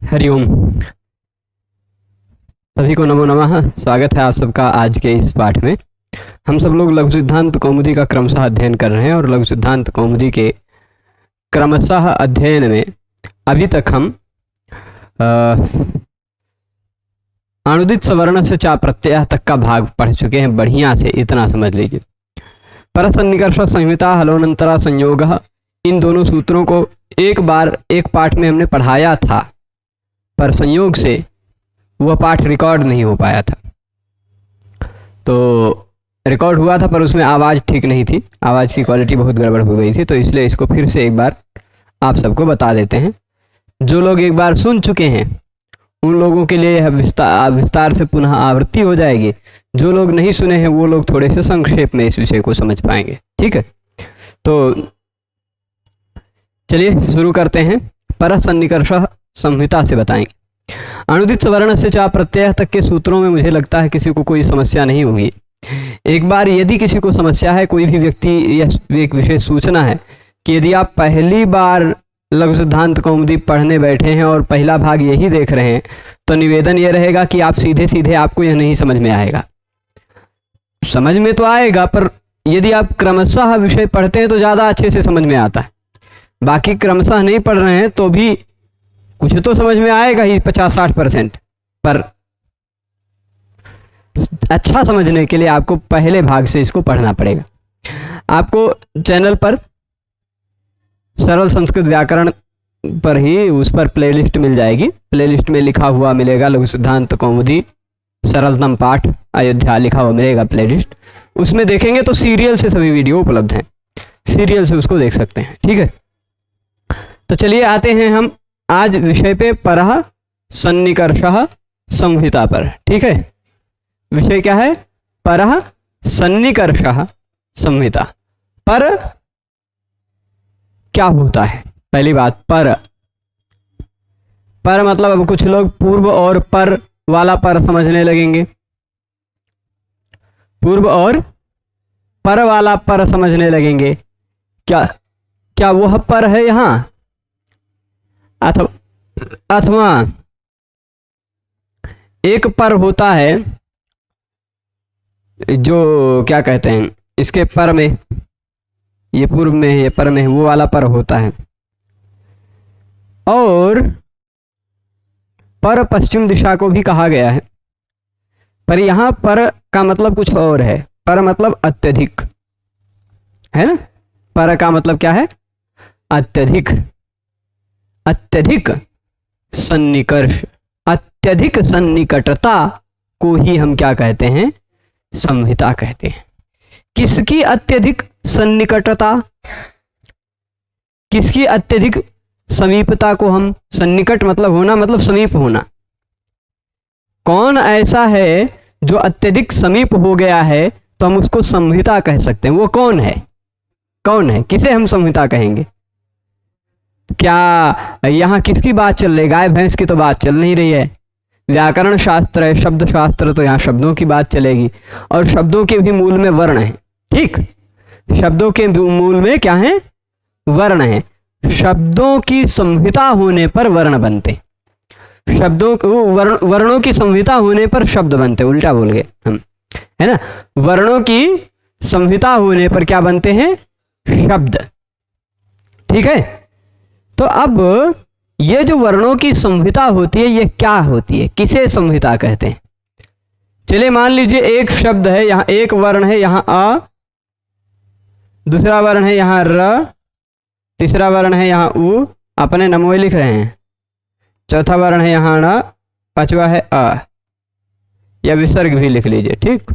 हरिओम। सभी को नमो नमः। स्वागत है आप सबका आज के इस पाठ में। हम सब लोग लघु सिद्धांत कौमुदी का क्रमशः अध्ययन कर रहे हैं और लघु सिद्धांत कौमुदी के क्रमशः अध्ययन में अभी तक हम अनुदित सवर्ण से चा प्रत्यय तक का भाग पढ़ चुके हैं। बढ़िया से इतना समझ लीजिए। परसन्निकर्ष संहिता हलोनंतरा संयोग, इन दोनों सूत्रों को एक बार एक पाठ में हमने पढ़ाया था, पर संयोग से वह पाठ रिकॉर्ड नहीं हो पाया था। तो रिकॉर्ड हुआ था पर उसमें आवाज़ ठीक नहीं थी, आवाज़ की क्वालिटी बहुत गड़बड़ हो गई थी। तो इसलिए इसको फिर से एक बार आप सबको बता देते हैं। जो लोग एक बार सुन चुके हैं उन लोगों के लिए यह विस्तार से पुनः आवृत्ति हो जाएगी। जो लोग नहीं सुने हैं वो लोग थोड़े से संक्षेप में इस विषय को समझ पाएंगे। ठीक है, तो चलिए शुरू करते हैं। परसन्निकर्ष संहिता से बताएंगे। अनुदित सवर्ण से चा प्रत्यय तक के सूत्रों में मुझे लगता है किसी को कोई समस्या नहीं होगी। एक बार यदि किसी को समस्या है, कोई भी व्यक्ति या एक विशेष सूचना है कि यदि आप पहली बार लघु सिद्धांत कौमुदी पढ़ने बैठे हैं और पहला भाग यही देख रहे हैं, तो निवेदन यह रहेगा कि आप सीधे सीधे आपको यह नहीं समझ में आएगा। समझ में तो आएगा, पर यदि आप क्रमशः विषय पढ़ते हैं तो ज़्यादा अच्छे से समझ में आता है। बाकी क्रमशः नहीं पढ़ रहे हैं तो भी कुछ तो समझ में आएगा ही 50-60%, पर अच्छा समझने के लिए आपको पहले भाग से इसको पढ़ना पड़ेगा। आपको चैनल पर सरल संस्कृत व्याकरण पर ही उस पर प्लेलिस्ट मिल जाएगी। प्लेलिस्ट में लिखा हुआ मिलेगा लघु सिद्धांत कौमुदी सरलतम पाठ अयोध्या लिखा हुआ मिलेगा प्लेलिस्ट। उसमें देखेंगे तो सीरियल से सभी वीडियो उपलब्ध हैं, सीरियल से उसको देख सकते हैं। ठीक है, तो चलिए आते हैं हम आज विषय पे, परः सन्निकर्षः संहिता पर। ठीक है, विषय क्या है? परः सन्निकर्षः संहिता। पर क्या होता है? पहली बात, पर मतलब अब कुछ लोग पूर्व और पर वाला पर समझने लगेंगे, पूर्व और पर वाला पर समझने लगेंगे। क्या वह पर है यहाँ, अथवा एक पर होता है जो क्या कहते हैं, इसके पर में, ये पूर्व में है ये पर में है, वो वाला पर होता है। और पर पश्चिम दिशा को भी कहा गया है, पर यहाँ पर का मतलब कुछ और है। पर मतलब अत्यधिक है ना। पर का मतलब क्या है? अत्यधिक, अत्यधिक सन्निकर्ष, अत्यधिक सन्निकटता को ही हम क्या कहते हैं? संहिता कहते हैं। किसकी अत्यधिक सन्निकटता, किसकी अत्यधिक समीपता को हम, सन्निकट मतलब होना, मतलब समीप होना। कौन ऐसा है जो अत्यधिक समीप हो गया है तो हम उसको संहिता कह सकते हैं। वो कौन है? कौन है? किसे हम संहिता कहेंगे? क्या यहाँ किसकी बात चल रही है? गाय भैंस की तो बात चल नहीं रही है। व्याकरण शास्त्र है, शब्द शास्त्र, तो यहाँ शब्दों की बात चलेगी। और शब्दों के भी मूल में वर्ण है। ठीक, शब्दों के मूल में क्या है? वर्ण है। शब्दों की संहिता होने पर वर्ण बनते, शब्दों वर्णों की संहिता होने पर शब्द बनते। उल्टा बोल गए हम, है ना। वर्णों की संहिता होने पर क्या बनते हैं? शब्द। ठीक है, तो अब ये जो वर्णों की संहिता होती है ये क्या होती है, किसे संहिता कहते हैं? चलिए मान लीजिए एक शब्द है, यहाँ एक वर्ण है, यहाँ अ, दूसरा वर्ण है यहाँ र, तीसरा वर्ण है यहाँ उ, अपने नमोए लिख रहे हैं, चौथा वर्ण है यहाँ न, पांचवा है अ, या विसर्ग भी लिख लीजिए। ठीक,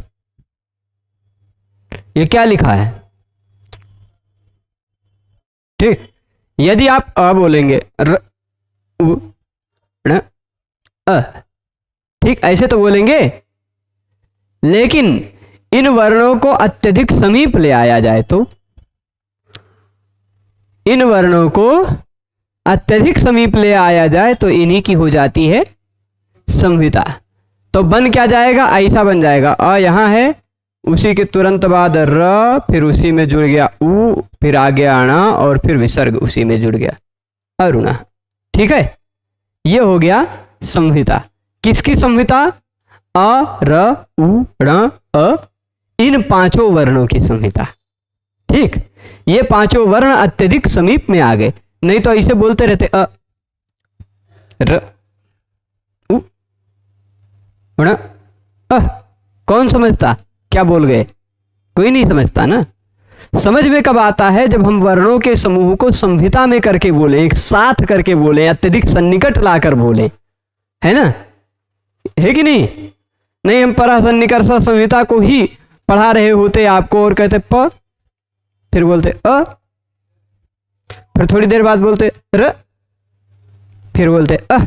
ये क्या लिखा है? ठीक, यदि आप अ बोलेंगे, र उ न अ, ठीक ऐसे तो बोलेंगे, लेकिन इन वर्णों को अत्यधिक समीप ले आया जाए तो, इन वर्णों को अत्यधिक समीप ले आया जाए तो इन्हीं की हो जाती है संहिता। तो बन क्या जाएगा? ऐसा बन जाएगा, अ यहाँ है, उसी के तुरंत बाद र, फिर उसी में जुड़ गया उ, फिर आ गया अणा, और फिर विसर्ग उसी में जुड़ गया अरुणा। ठीक है, ये हो गया संहिता। किसकी संहिता? अ, र, उ, ण, अ, इन पांचों वर्णों की संहिता। ठीक, ये पांचों वर्ण अत्यधिक समीप में आ गए, नहीं तो इसे बोलते रहते अ, र, उ, ण, अ। कौन समझता क्या बोल गए? कोई नहीं समझता ना। समझ में कब आता है? जब हम वर्णों के समूह को संहिता में करके बोले, एक साथ करके बोले, अत्यधिक सन्निकट लाकर बोले, है ना, है कि नहीं? नहीं, हम परासन्निकर्ष संहिता को ही पढ़ा रहे होते आपको और कहते प, फिर बोलते अ, फिर थोड़ी देर बाद बोलते र, फिर बोलते अ।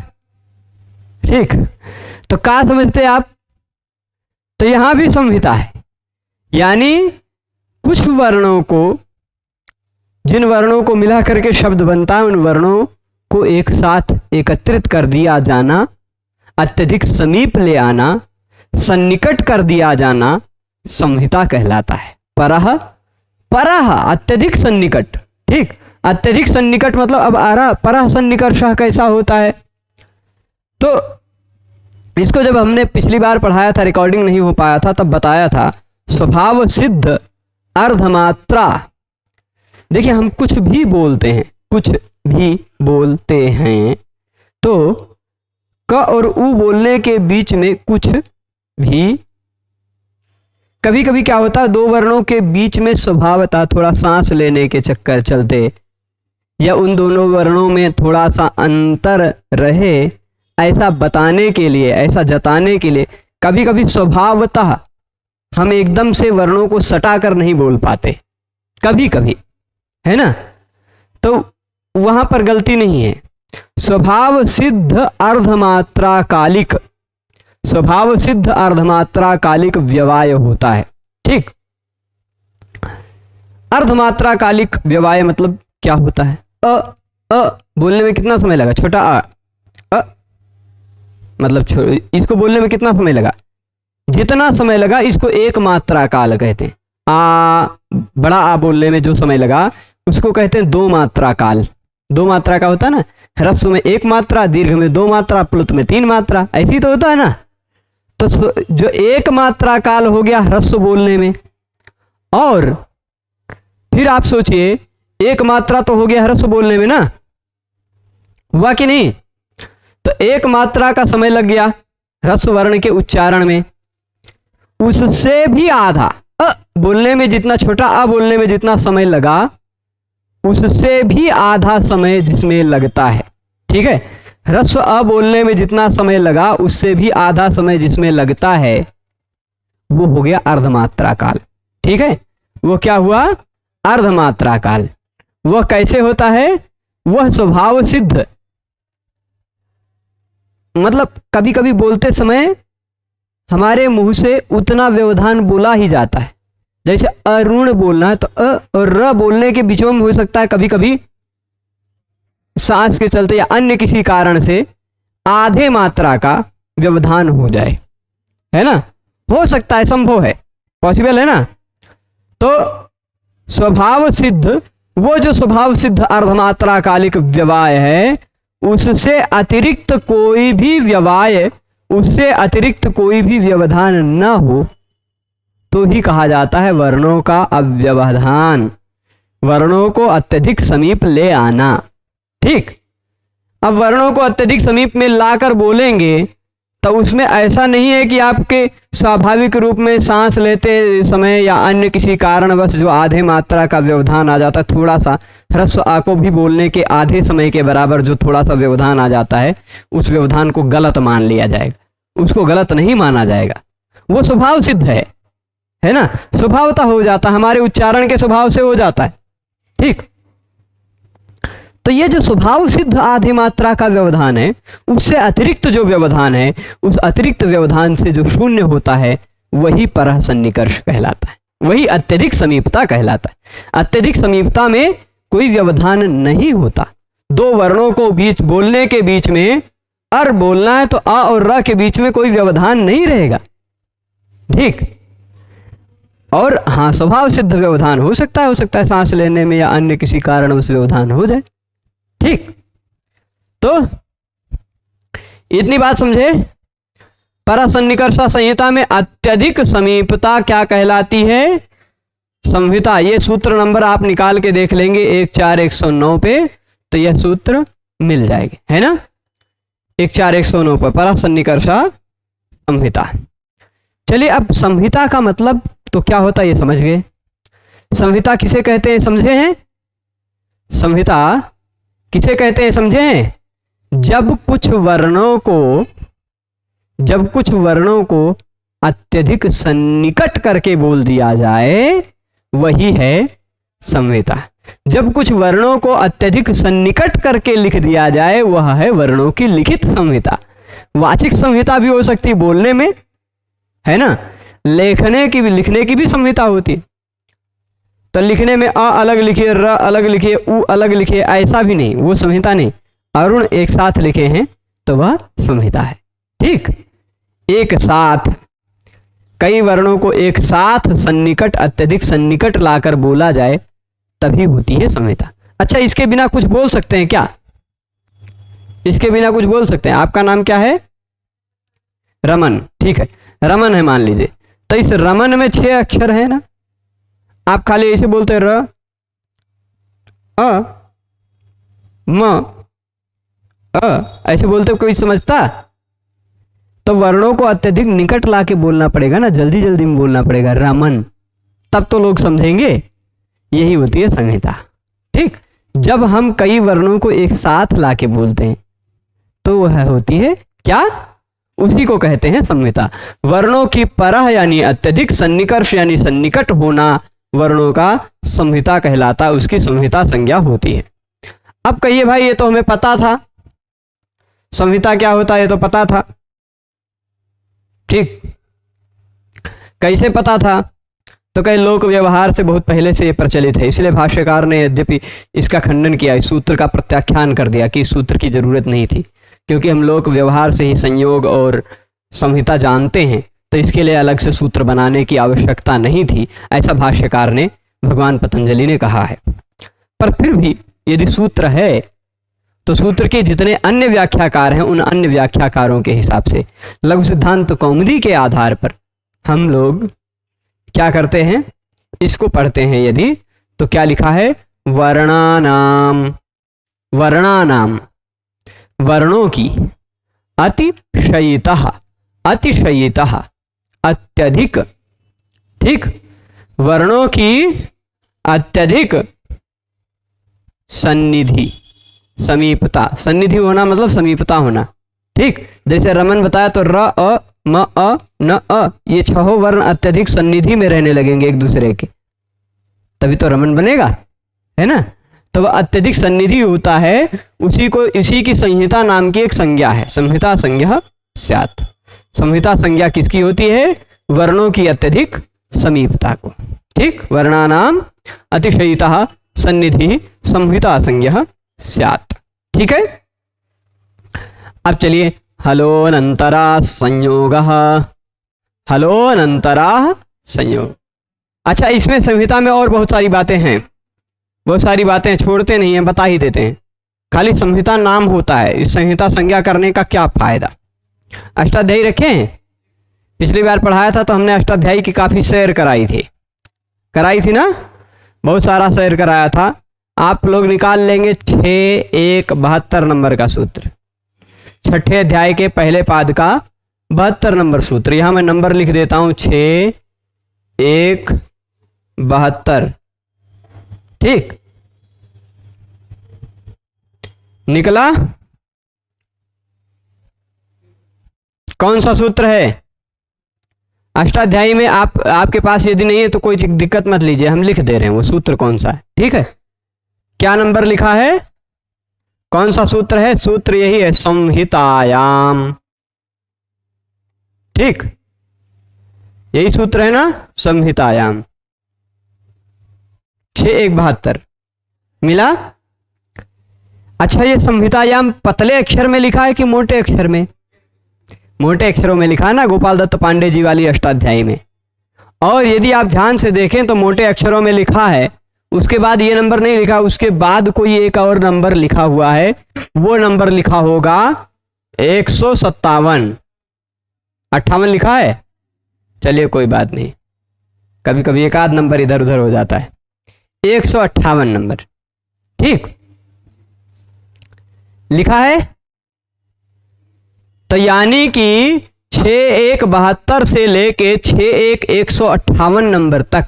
ठीक, तो क्या समझते आप? तो यहां भी संहिता है, यानी कुछ वर्णों को, जिन वर्णों को मिला करके शब्द बनता है, उन वर्णों को एक साथ एकत्रित कर दिया जाना, अत्यधिक समीप ले आना, सन्निकट कर दिया जाना संहिता कहलाता है। परह, परह अत्यधिक सन्निकट। ठीक, अत्यधिक सन्निकट मतलब अब आ रहा परह सन्निकर्ष कैसा होता है? तो इसको जब हमने पिछली बार पढ़ाया था, रिकॉर्डिंग नहीं हो पाया था, तब बताया था स्वभाव सिद्ध अर्धमात्रा। देखिए, हम कुछ भी बोलते हैं, कुछ भी बोलते हैं, तो क और उ बोलने के बीच में कुछ भी, कभी कभी क्या होता है, दो वर्णों के बीच में स्वभावतः थोड़ा सांस लेने के चक्कर चलते, या उन दोनों वर्णों में थोड़ा सा अंतर रहे, ऐसा बताने के लिए, ऐसा जताने के लिए कभी कभी स्वभावतः हम एकदम से वर्णों को सटा कर नहीं बोल पाते, कभी कभी, है ना, तो वहां पर गलती नहीं है। स्वभाव सिद्ध अर्धमात्रा कालिक, स्वभाव सिद्ध अर्धमात्रा कालिक व्यवाय होता है। ठीक, अर्धमात्रा कालिक व्यवाय मतलब क्या होता है? अ, अ बोलने में कितना समय लगा? छोटा अ, मतलब इसको बोलने में कितना समय लगा? जितना समय लगा, इसको एक मात्रा काल कहते हैं। आ, बड़ा आ बोलने में जो समय लगा उसको कहते हैं दो मात्रा काल। दो मात्रा का होता है ना, ह्रस्व में एक मात्रा, दीर्घ में दो मात्रा, प्लुत में तीन मात्रा, ऐसी तो होता है ना। तो जो एक मात्रा काल हो गया ह्रस्व बोलने में, और फिर आप सोचिए एक मात्रा तो हो गया ह्रस्व बोलने में ना, हुआ कि नहीं? तो एक मात्रा का समय लग गया ह्रस्व वर्ण के उच्चारण में, उससे भी आधा अ बोलने में जितना, छोटा अ बोलने में जितना समय लगा, उससे भी आधा समय जिसमें लगता है। ठीक है, ह्रस्व अ बोलने में जितना समय लगा उससे भी आधा समय जिसमें लगता है, वो हो गया अर्धमात्रा काल। ठीक है, वो क्या हुआ? अर्धमात्रा काल। वह कैसे होता है? वह स्वभाव सिद्ध, मतलब कभी कभी बोलते समय हमारे मुंह से उतना व्यवधान बोला ही जाता है। जैसे अरुण बोलना है तो अ और र बोलने के बीच में हो सकता है कभी कभी सांस के चलते या अन्य किसी कारण से आधे मात्रा का व्यवधान हो जाए, है ना, हो सकता है, संभव है, पॉसिबल है ना। तो स्वभाव सिद्ध, वो जो स्वभाव सिद्ध अर्धमात्रा कालिक व्यवाय है, उससे अतिरिक्त कोई भी व्यवाय, उससे अतिरिक्त कोई भी व्यवधान न हो तो ही कहा जाता है वर्णों का अव्यवधान, वर्णों को अत्यधिक समीप ले आना। ठीक, अब वर्णों को अत्यधिक समीप में लाकर बोलेंगे तो उसमें ऐसा नहीं है कि आपके स्वाभाविक रूप में सांस लेते समय या अन्य किसी कारणवश जो आधे मात्रा का व्यवधान आ जाता है, थोड़ा सा ह्रस्व आ को भी बोलने के आधे समय के बराबर जो थोड़ा सा व्यवधान आ जाता है, उस व्यवधान को गलत मान लिया जाएगा, उसको गलत नहीं माना जाएगा, वो स्वभाव सिद्ध है ना, स्वभावतः हो जाता है, हमारे उच्चारण के स्वभाव से हो जाता है। ठीक, तो ये जो स्वभाव सिद्ध आधे मात्रा का व्यवधान है, उससे अतिरिक्त जो व्यवधान है, उस अतिरिक्त व्यवधान से जो शून्य होता है, वही परह सन्निकर्ष कहलाता है, वही अत्यधिक समीपता कहलाता है। अत्यधिक समीपता में कोई व्यवधान नहीं होता। दो वर्णों को बीच बोलने के बीच में अर बोलना है तो अ और र के बीच में कोई व्यवधान नहीं रहेगा। ठीक, और हाँ, स्वभाव सिद्ध व्यवधान हो सकता है सांस लेने में या अन्य किसी कारण उस व्यवधान हो जाए। ठीक, तो इतनी बात समझे। परसन्निकर्ष संहिता में अत्यधिक समीपता क्या कहलाती है? संहिता। ये सूत्र नंबर आप निकाल के देख लेंगे 14109 पे, तो यह सूत्र मिल जाएगी, है ना। 14109 पर परसन्निकर्ष संहिता। चलिए अब संहिता का मतलब तो क्या होता है ये समझ गए। संहिता किसे कहते हैं समझे हैं? संहिता किसे कहते हैं समझे हैं? जब कुछ वर्णों को अत्यधिक सन्निकट करके बोल दिया जाए, वही है संहिता। जब कुछ वर्णों को अत्यधिक सन्निकट करके लिख दिया जाए, वह है वर्णों की लिखित संहिता। वाचिक संहिता भी हो सकती है बोलने में, है ना। लिखने की भी संहिता होती। तो लिखने में अ अलग लिखिए, र अलग लिखिए, उ अलग लिखिए, ऐसा भी नहीं, वो संहिता नहीं। अरुण एक साथ लिखे हैं तो वह संहिता है। ठीक, एक साथ कई वर्णों को एक साथ सन्निकट, अत्यधिक सन्निकट लाकर बोला जाए तभी होती है संहिता। अच्छा, इसके बिना कुछ बोल सकते हैं क्या? इसके बिना कुछ बोल सकते हैं? आपका नाम क्या है? रमन। ठीक है, रमन है मान लीजिए। तो इस रमन में 6 अक्षर है ना। आप खाली ऐसे बोलते र, अ, म, अ, ऐसे बोलते कोई समझता? तो वर्णों को अत्यधिक निकट लाके बोलना पड़ेगा ना, जल्दी जल्दी में बोलना पड़ेगा रमन, तब तो लोग समझेंगे। यही होती है संहिता। ठीक, जब हम कई वर्णों को एक साथ लाके बोलते हैं तो वह होती है क्या? उसी को कहते हैं संहिता। वर्णों की परह यानी अत्यधिक सन्निकर्ष यानी सन्निकट होना वर्णों का संहिता कहलाता, उसकी संहिता संज्ञा होती है। अब कहिए भाई ये तो हमें पता था, संहिता क्या होता है ये तो पता था। ठीक, कैसे पता था? तो कई लोक व्यवहार से बहुत पहले से ये प्रचलित है, इसलिए भाष्यकार ने यद्यपि इसका खंडन किया, इस सूत्र का प्रत्याख्यान कर दिया कि इस सूत्र की जरूरत नहीं थी, क्योंकि हम लोक व्यवहार से ही संयोग और संहिता जानते हैं, तो इसके लिए अलग से सूत्र बनाने की आवश्यकता नहीं थी, ऐसा भाष्यकार ने, भगवान पतंजलि ने कहा है। पर फिर भी यदि सूत्र है तो सूत्र के जितने अन्य व्याख्याकार हैं उन अन्य व्याख्याकारों के हिसाब से लघु सिद्धांत कौमुदी के आधार पर हम लोग क्या करते हैं, इसको पढ़ते हैं। यदि तो क्या लिखा है? वर्णानाम, वर्णानाम वर्णों की अतिशयितः, अतिशयितः अत्यधिक। ठीक, वर्णों की अत्यधिक सन्निधि, समीपता। सन्निधि होना मतलब समीपता होना। ठीक, जैसे रमन बताया तो र, अ, म, अ, न, अ, ये 6 वर्ण अत्यधिक सन्निधि में रहने लगेंगे एक दूसरे के, तभी तो रमन बनेगा, है ना। तो वह अत्यधिक सन्निधि होता है, इसी की संहिता नाम की एक संज्ञा है। संहिता संज्ञा स्यात्। संहिता संज्ञा किसकी होती है? वर्णों की अत्यधिक समीपता को। ठीक, वर्णानाम अतिशयितः सन्निधि संहिता संज्ञा स्यात्। ठीक है, अब चलिए हलोनंतरा संयोगः, हलोनंतरा संयोग। अच्छा, इसमें संहिता में और बहुत सारी बातें हैं, बहुत सारी बातें छोड़ते नहीं हैं, बता ही देते हैं। खाली संहिता नाम होता है, इस संहिता संज्ञा करने का क्या फायदा? अष्टाध्यायी रखे हैं? पिछली बार पढ़ाया था तो हमने अष्टाध्यायी की काफी सैर कराई थी ना, बहुत सारा सैर कराया था। आप लोग निकाल लेंगे 6.1.72 नंबर का सूत्र, 6ठे अध्याय के पहले पाद का 72 नंबर सूत्र। यहां मैं नंबर लिख देता हूं 6.1.72। ठीक, निकला? कौन सा सूत्र है? अष्टाध्यायी में आपके पास यदि नहीं है तो कोई दिक्कत मत लीजिए, हम लिख दे रहे हैं वो सूत्र कौन सा है। ठीक है, क्या नंबर लिखा है? कौन सा सूत्र है? सूत्र यही है, संहितायाम। ठीक, यही सूत्र है ना, संहितायाम। 6.1.72 मिला? अच्छा, ये संहितायाम पतले अक्षर में लिखा है कि मोटे अक्षर में? मोटे अक्षरों में लिखा है ना, गोपाल दत्त पांडे जी वाली अष्टाध्यायी में। और यदि आप ध्यान से देखें तो मोटे अक्षरों में लिखा है, उसके बाद ये नंबर नहीं लिखा, उसके बाद कोई एक और नंबर लिखा हुआ है, वो नंबर लिखा होगा 157, 58 लिखा है। चलिए कोई बात नहीं, कभी कभी एक आध नंबर इधर उधर हो जाता है। 158 नंबर, ठीक लिखा है। तो यानी कि 6172 से लेके 158 नंबर तक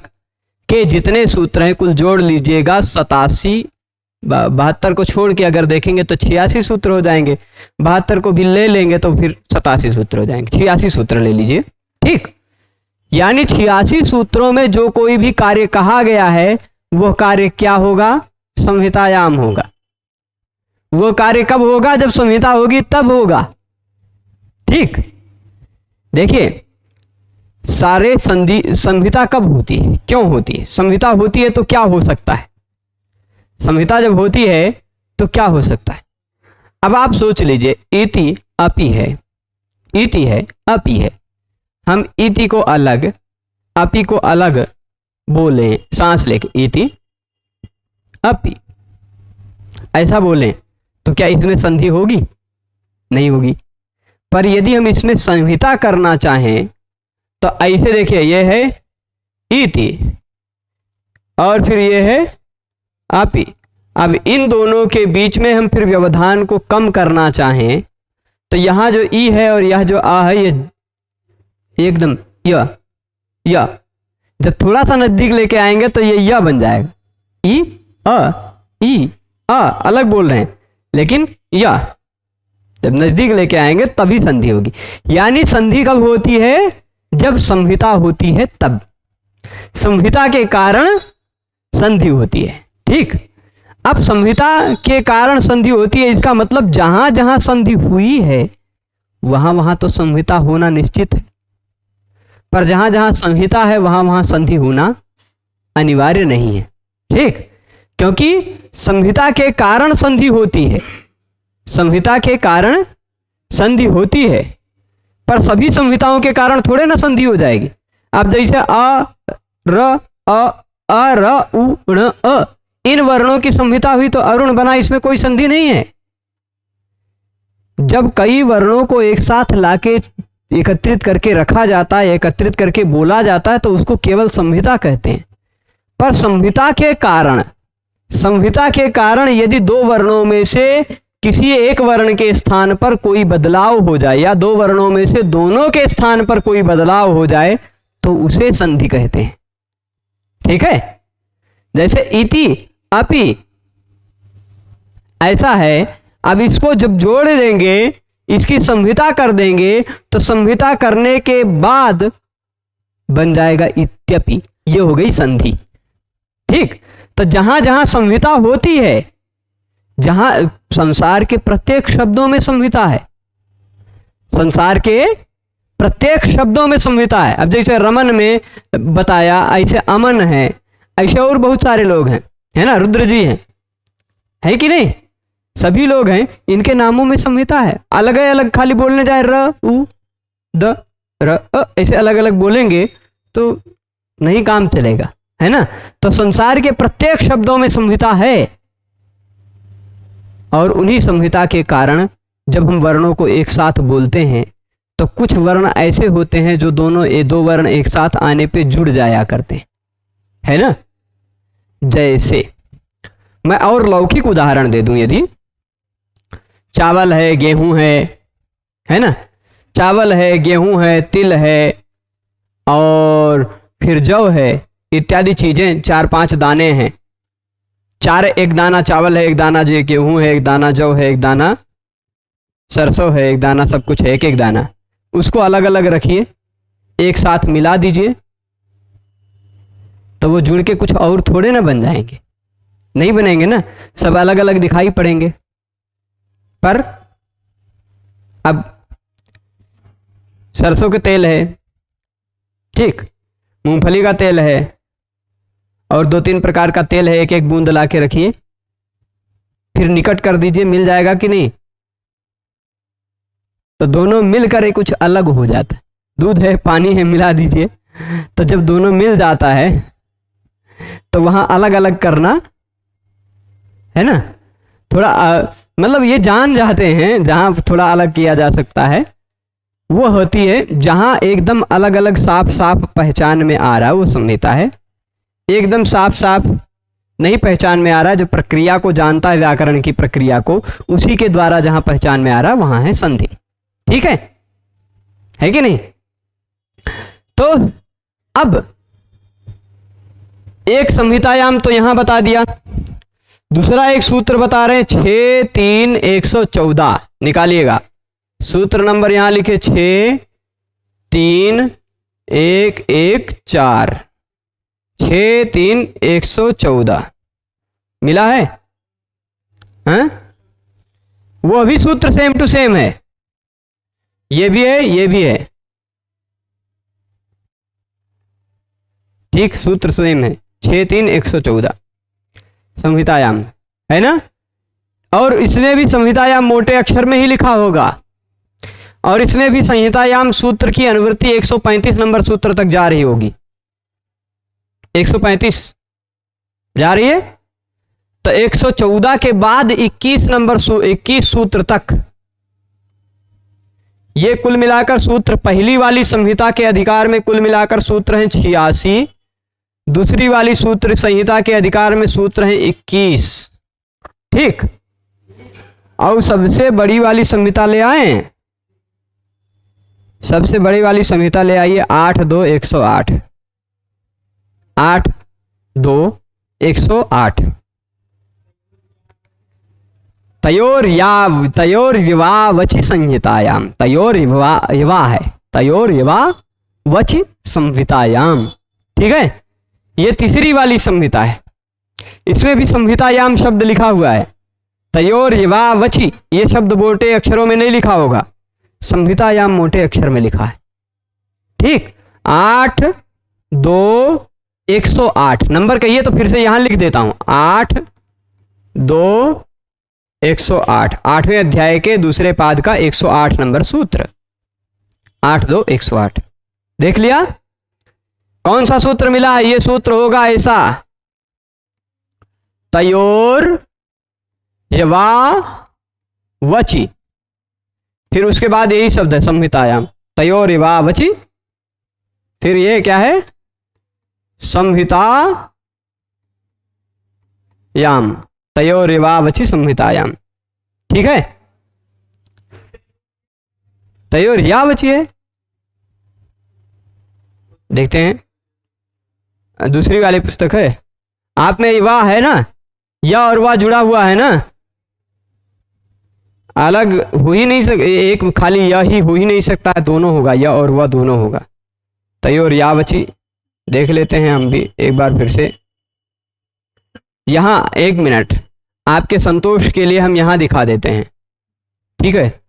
के जितने सूत्र हैं कुल जोड़ लीजिएगा 87, 72 को छोड़ के अगर देखेंगे तो 86 सूत्र हो जाएंगे। 72 को भी ले लेंगे तो फिर 87 सूत्र हो जाएंगे। 86 सूत्र ले लीजिए, ठीक। यानी 86 सूत्रों में जो कोई भी कार्य कहा गया है वह कार्य क्या होगा? संहितायाम होगा। वो कार्य कब होगा? जब संहिता होगी तब होगा, ठीक। देखिए सारे संहिता कब होती है, क्यों होती है? संहिता होती है तो क्या हो सकता है? संहिता जब होती है तो क्या हो सकता है? अब आप सोच लीजिए, इति अपि है, इति है अपि है। हम इति को अलग अपि को अलग बोलें, सांस लेके इति अपि ऐसा बोलें तो क्या इसमें संधि होगी? नहीं होगी। पर यदि हम इसमें संहिता करना चाहें तो ऐसे देखिए, यह है इति और फिर यह है अपि। अब इन दोनों के बीच में हम फिर व्यवधान को कम करना चाहें तो यहाँ जो ई है और यह जो आ है, ये एकदम य जब थोड़ा सा नजदीक लेके आएंगे तो ये य बन जाएगा। ई आ अलग बोल रहे हैं, लेकिन य जब नजदीक लेके आएंगे तभी संधि होगी। यानी संधि कब होती है? जब संहिता होती है तब। संहिता के कारण संधि होती है, ठीक। अब संहिता के कारण संधि होती है, इसका मतलब जहां जहां संधि हुई है वहां वहां तो संहिता होना निश्चित है, पर जहां जहां संहिता है वहां वहां संधि होना अनिवार्य नहीं है, ठीक। क्योंकि संहिता के कारण संधि होती है, संहिता के कारण संधि होती है, पर सभी संहिताओं के कारण थोड़े ना संधि हो जाएगी। आप जैसे अ र उ ण अ, इन वर्णों की संहिता हुई तो अरुण बना, इसमें कोई संधि नहीं है। जब कई वर्णों को एक साथ लाके एकत्रित करके रखा जाता है, एकत्रित करके बोला जाता है तो उसको केवल संहिता कहते हैं। पर संहिता के कारण यदि दो वर्णों में से किसी एक वर्ण के स्थान पर कोई बदलाव हो जाए या दो वर्णों में से दोनों के स्थान पर कोई बदलाव हो जाए तो उसे संधि कहते हैं, ठीक है। जैसे इति अपि ऐसा है। अब इसको जब जोड़ देंगे, इसकी संहिता कर देंगे तो संहिता करने के बाद बन जाएगा इत्यपि, ये हो गई संधि, ठीक। तो जहां जहां संहिता होती है, जहां संसार के प्रत्येक शब्दों में संहिता है, संसार के प्रत्येक शब्दों में संहिता है। अब जैसे रमन में बताया, ऐसे अमन है, ऐसे और बहुत सारे लोग हैं, है ना, रुद्र जी हैं, है कि नहीं? सभी लोग हैं, इनके नामों में संहिता है। अलग अलग खाली बोलने जाए र उ द र अ, ऐसे अलग अलग बोलेंगे तो नहीं काम चलेगा, है ना। तो संसार के प्रत्येक शब्दों में संहिता है और उन्हीं संहिता के कारण जब हम वर्णों को एक साथ बोलते हैं तो कुछ वर्ण ऐसे होते हैं जो दो वर्ण एक साथ आने पे जुड़ जाया करते हैं, है ना। जैसे मैं और लौकिक उदाहरण दे दूं, यदि चावल है, गेहूं है ना, चावल है, गेहूं है, तिल है और फिर जौ है, इत्यादि चीजें 4-5 दाने हैं। एक दाना चावल है, एक दाना जो गेहूं है, एक दाना जौ है, एक दाना सरसों है, एक दाना सब कुछ है, एक एक दाना। उसको अलग अलग रखिए, एक साथ मिला दीजिए तो वो जुड़ के कुछ और थोड़े ना बन जाएंगे, नहीं बनेंगे ना, सब अलग अलग दिखाई पड़ेंगे। पर अब सरसों का तेल है, ठीक, मूंगफली का तेल है और 2-3 प्रकार का तेल है, एक एक बूंद ला के रखिए, फिर निकट कर दीजिए, मिल जाएगा कि नहीं? तो दोनों मिलकर कुछ अलग हो जाता है। दूध है, पानी है, मिला दीजिए, तो जब दोनों मिल जाता है तो वहां अलग अलग करना है ना, थोड़ा मतलब ये जान जाते हैं, जहां थोड़ा अलग किया जा सकता है वो होती है जहां एकदम अलग अलग साफ साफ पहचान में आ रहा है, वो संहिता है। एकदम साफ साफ नहीं पहचान में आ रहा है, जो प्रक्रिया को जानता है, व्याकरण की प्रक्रिया को, उसी के द्वारा जहां पहचान में आ रहा है वहां है संधि। ठीक है कि नहीं? तो अब एक संहितायाम तो यहां बता दिया, दूसरा एक सूत्र बता रहे हैं 6-3-114। निकालिएगा सूत्र नंबर, यहां लिखे 6-3-1-1-4, 6-3-114 मिला है? हैं? वो अभी सूत्र सेम टू सेम है, ये भी है ये भी है, ठीक, सूत्र सेम है 6-3-114 संहितायाम, है ना? और इसमें भी संहितायाम मोटे अक्षर में ही लिखा होगा, और इसमें भी संहितायाम सूत्र की अनुवृत्ति 135 नंबर सूत्र तक जा रही होगी। 135 जा रही है, तो 114 के बाद 21 सूत्र तक, ये कुल मिलाकर सूत्र पहली वाली संहिता के अधिकार में कुल मिलाकर सूत्र हैं 86, दूसरी वाली सूत्र संहिता के अधिकार में सूत्र हैं 21। ठीक, और सबसे बड़ी वाली संहिता ले आए, सबसे बड़ी वाली संहिता ले आइए 8-2-108, 8-2-108। तयोर्यवावचि संहितायाम, तयोर्यवा है, तयोर्यवावचि संहितायाम। ठीक है, ये तीसरी वाली संहिता है, इसमें भी संहितायाम शब्द लिखा हुआ है। तयोर्यवावचि ये शब्द मोटे अक्षरों में नहीं लिखा होगा, संहितायाम मोटे अक्षर में लिखा है। ठीक, 8-2-108 नंबर कहिए तो फिर से यहां लिख देता हूं, 8-2-108, 8वें अध्याय के दूसरे पाद का 108 नंबर सूत्र, 8-2-108। देख लिया कौन सा सूत्र मिला है? ये सूत्र होगा ऐसा, तयोर्यवावचि, फिर उसके बाद यही शब्द है संहितायाम, तयोर्यवावचि, फिर ये क्या है? संहितायाम, तयोर्यवावचि संहितायाम। ठीक है, तयोर्यवावचि है। देखते हैं, दूसरी वाली पुस्तक है, आप में वाह है ना, या और वाह जुड़ा हुआ है ना, अलग हो ही नहीं सकता, एक खाली यह ही हो ही नहीं सकता है, दोनों होगा, या और वह दोनों होगा। तयोर्यवावचि देख लेते हैं हम भी एक बार फिर से। यहां 1 मिनट आपके संतोष के लिए हम यहां दिखा देते हैं। ठीक है,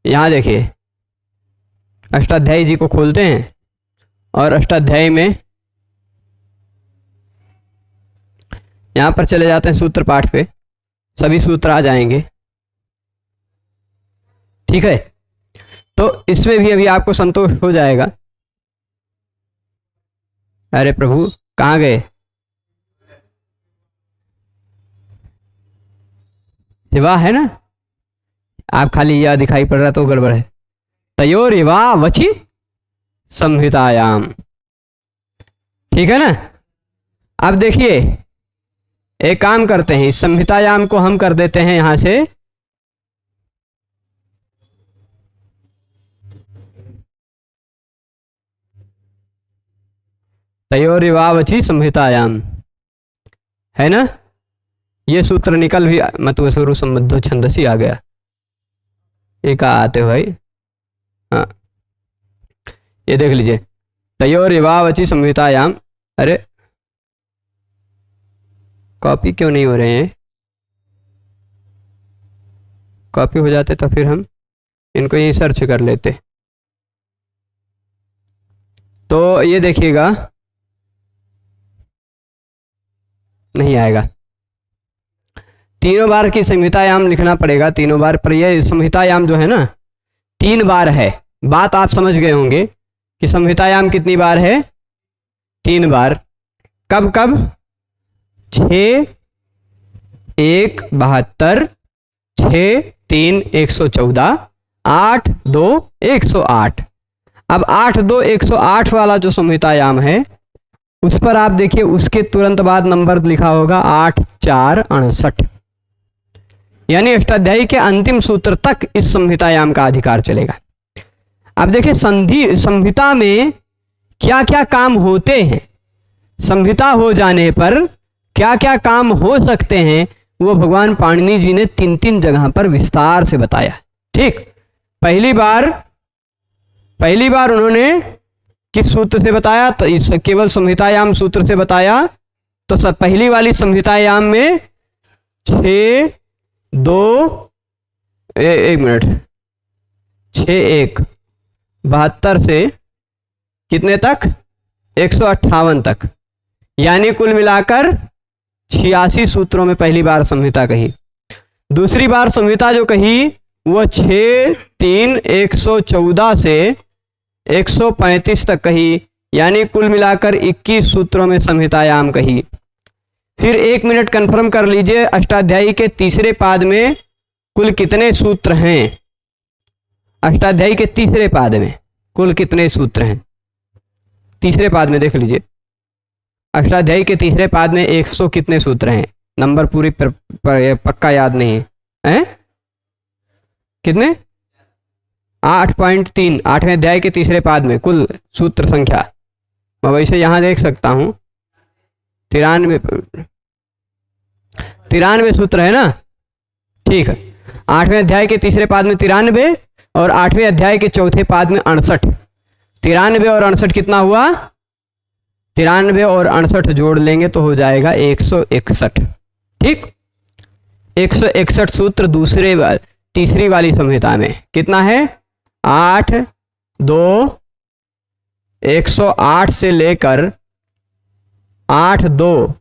यहां देखिए, अष्टाध्यायी जी को खोलते हैं और अष्टाध्यायी में यहां पर चले जाते हैं सूत्र पाठ पे, सभी सूत्र आ जाएंगे। ठीक है, तो इसमें भी अभी आपको संतोष हो जाएगा। अरे प्रभु कहाँ गए? विवाह है ना, आप खाली यह दिखाई पड़ रहा तो गड़बड़ है। तयोर्यवावचि संहितायाम। ठीक है ना? अब देखिए, एक काम करते हैं, इस संहितायाम को हम कर देते हैं यहां से तयोर्यवावचि संहितायाम, है ना? ये सूत्र निकल भी मतवसुरु संबद्धो छंदसी आ गया। एक आते हो भाई, हाँ ये देख लीजिए, तयोर्यवावचि संहितायाम। अरे कॉपी क्यों नहीं हो रहे हैं? कॉपी हो जाते तो फिर हम इनको यहीं सर्च कर लेते। तो ये देखिएगा, नहीं आएगा, तीनों बार की संहितायाम लिखना पड़ेगा, तीनों बार। पर यह संहितायाम जो है ना 3 बार है। बात आप समझ गए होंगे कि संहितायाम कितनी बार है? 3 बार। कब कब? 6, 1 72, 6 3 114, 8 2 108। अब 8 2 108 वाला जो संहितायाम है उस पर आप देखिए, उसके तुरंत बाद नंबर लिखा होगा 8 4 68, यानी अष्टाध्यायी के अंतिम सूत्र तक इस संहितायाम का अधिकार चलेगा। अब देखिए संहिता में क्या क्या काम होते हैं, संहिता हो जाने पर क्या क्या काम हो सकते हैं, वो भगवान पाणिनि जी ने 3 जगह पर विस्तार से बताया। ठीक, पहली बार उन्होंने किस सूत्र से बताया? तो इस केवल संहितायाम सूत्र से बताया। तो सब पहली वाली संहितायाम में 6 2 1 मिनट 6 1 72 से कितने तक? 158 तक, यानी कुल मिलाकर 86 सूत्रों में पहली बार संहिता कही। दूसरी बार संहिता जो कही वो 6 3 114 से 135 तक कही, यानी कुल मिलाकर 21 सूत्रों में संहितायाम कही। फिर 1 मिनट कंफर्म कर लीजिए, अष्टाध्यायी के तीसरे पाद में कुल कितने सूत्र हैं? अष्टाध्यायी के तीसरे पाद में कुल कितने सूत्र हैं? तीसरे पाद में देख लीजिए, अष्टाध्यायी के तीसरे पाद में 100 कितने सूत्र हैं? नंबर पूरी पक्का याद नहीं है, कितने? 8.3, 8वें अध्याय के तीसरे पाद में कुल सूत्र संख्या, मैं वैसे यहां देख सकता हूं 93 सूत्र है ना। ठीक है, 8वें अध्याय के तीसरे पाद में 93 और 8वें अध्याय के चौथे पाद में 68। 93 और 68 कितना हुआ? 93 और 68 जोड़ लेंगे तो हो जाएगा 161। ठीक, 161 सूत्र तीसरी वाली संहिता में कितना है? 8 2 108 से लेकर 8 2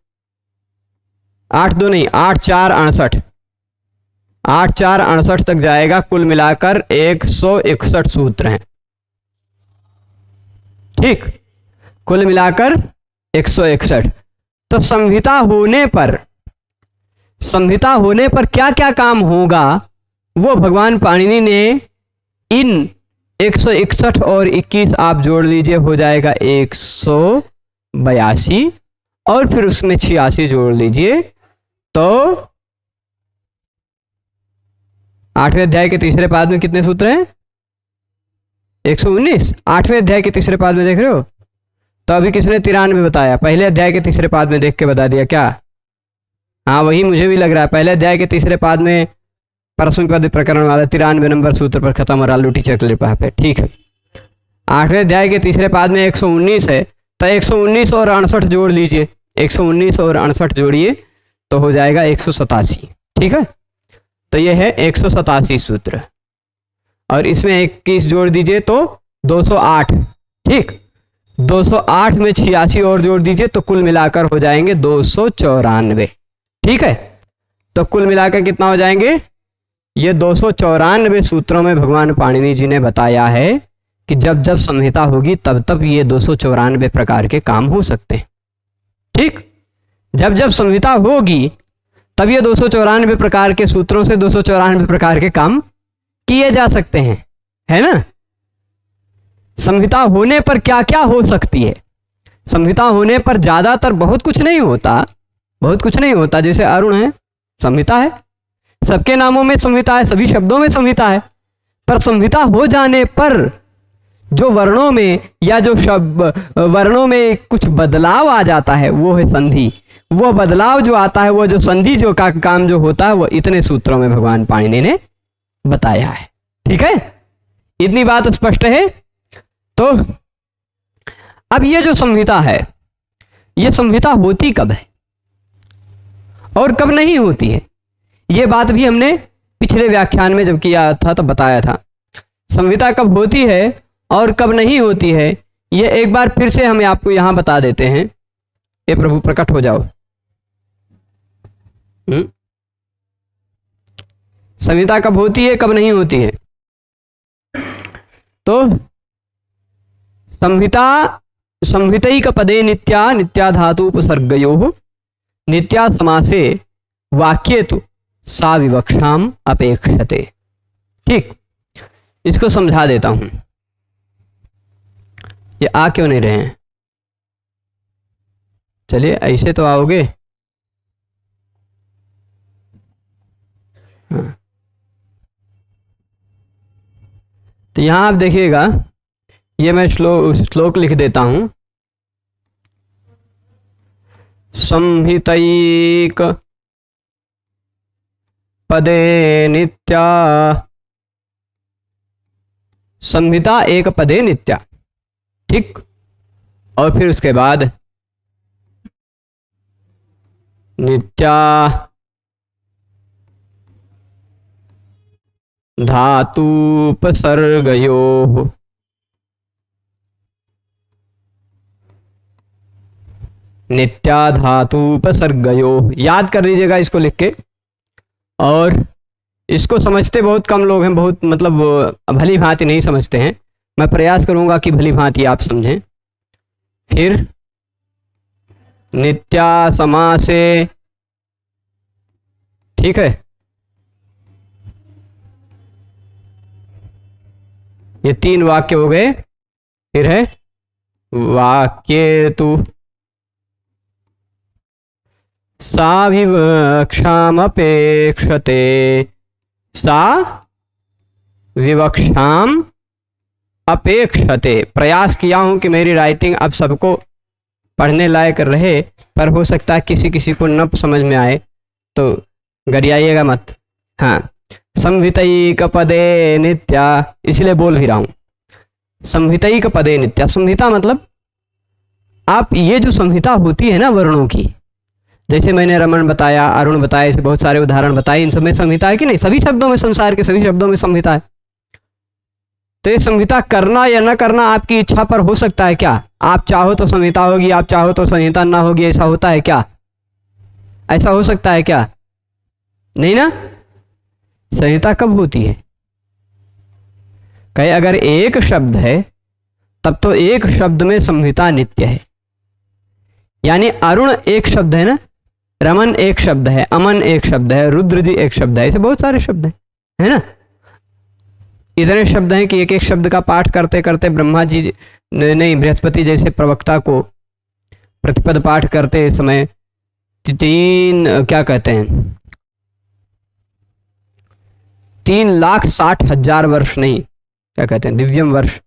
नहीं 8 4 68, 8 4 68 तक जाएगा। कुल मिलाकर 161 सूत्र हैं। ठीक, कुल मिलाकर 161। तो संहिता होने पर क्या क्या काम होगा वो भगवान पाणिनि ने इन 161 और 21 आप जोड़ लीजिए, हो जाएगा 182, और फिर उसमें 86 जोड़ लीजिए तो 8वें अध्याय के तीसरे पाद में कितने सूत्र हैं? 119। 8वें अध्याय के तीसरे पाद में देख रहे हो? तो अभी किसने 93 बताया? पहले अध्याय के तीसरे पाद में देख के बता दिया क्या? हाँ, वही मुझे भी लग रहा है। पहले अध्याय के तीसरे पाद में परस्मैपद प्रकरण वाला 93 नंबर सूत्र पर खत्म हो रहा, लूटी चकले पे। ठीक है, 8वें अध्याय के तीसरे पाद में 119 है, तो 119 और 68 जोड़ लीजिए, 119 और 68 जोड़िए तो हो जाएगा 187। ठीक है, तो ये है 187 सूत्र, और इसमें 21 जोड़ दीजिए तो 208। ठीक, 208 में 86 और जोड़ दीजिए तो कुल मिलाकर हो जाएंगे 294। ठीक है, तो कुल मिलाकर कितना हो जाएंगे? ये 294 सूत्रों में भगवान पाणिनि जी ने बताया है कि जब जब संहिता होगी तब तब ये 294 प्रकार के काम हो सकते हैं। ठीक, जब जब संहिता होगी तब ये 294 प्रकार के सूत्रों से 294 प्रकार के काम किए जा सकते हैं, है ना। संहिता होने पर क्या क्या हो सकती है? संहिता होने पर ज्यादातर बहुत कुछ नहीं होता, जैसे अरुण है, संहिता है, सबके नामों में संहिता है, सभी शब्दों में संहिता है। पर संहिता हो जाने पर जो वर्णों में या जो वर्णों में कुछ बदलाव आ जाता है वो है संधि। वो बदलाव जो आता है, वो जो संधि जो का काम जो होता है, वो इतने सूत्रों में भगवान पाणिनि ने बताया है। ठीक है, इतनी बात स्पष्ट है। तो अब ये जो संहिता है, ये संहिता होती कब है और कब नहीं होती है, ये बात भी हमने पिछले व्याख्यान में जब किया था तो बताया था। संहिता कब होती है और कब नहीं होती है, ये एक बार फिर से हम आपको यहां बता देते हैं। ये प्रभु प्रकट हो जाओ। संहिता कब होती है, कब नहीं होती है? तो संहितैक पदे नित्या धातु उपसर्गयोः नित्या समासे वाक्ये तु सा विवक्षाम अपेक्षते। ठीक, इसको समझा देता हूं। ये आ क्यों नहीं रहे हैं? चलिए ऐसे तो आओगे। हाँ। तो यहां आप देखिएगा, ये मैं श्लोक लिख देता हूं। संहितैक पदे नित्या, संहिता एक पदे नित्या। ठीक, और फिर उसके बाद नित्या धातुपसर्गयोः, नित्या धातुपसर्गयोः। याद कर लीजिएगा इसको लिख के। और इसको समझते बहुत कम लोग हैं, बहुत मतलब भली भांति नहीं समझते हैं। मैं प्रयास करूंगा कि भली भांति आप समझें। फिर नित्या समासे, ठीक है, ये 3 वाक्य हो गए। फिर है वाक्ये तु सा विवक्षाम अपेक्षते, सा विवक्षाम अपेक्षते। प्रयास किया हूं कि मेरी राइटिंग अब सबको पढ़ने लायक रहे, पर हो सकता है किसी किसी को न समझ में आए, तो गरियाइएगा मत। हाँ, संहितैक पदे नित्या, इसलिए बोल भी रहा हूं। संहितैक पदे नित्या, संहिता मतलब आप ये जो संहिता होती है ना वर्णों की, जैसे मैंने रमन बताया, अरुण बताया, ऐसे बहुत सारे उदाहरण बताए, इन सब में संहिता है कि नहीं? सभी शब्दों में, संसार के सभी शब्दों में संहिता है। तो ये संहिता करना या न करना आपकी इच्छा पर हो सकता है क्या? आप चाहो तो संहिता होगी, आप चाहो तो संहिता ना होगी, ऐसा होता है क्या? ऐसा हो सकता है क्या? नहीं ना। संहिता कब होती है? कहे अगर एक शब्द है तब तो एक शब्द में संहिता नित्य है। यानी अरुण एक शब्द है ना, रमन एक शब्द है, अमन एक शब्द है, रुद्र जी एक शब्द है, ऐसे बहुत सारे शब्द हैं, है ना। इतने शब्द हैं कि एक एक शब्द का पाठ करते करते ब्रह्मा जी नहीं, बृहस्पति जैसे प्रवक्ता को प्रतिपद पाठ करते समय 3,60,000 वर्ष नहीं, क्या कहते हैं, दिव्यम वर्ष,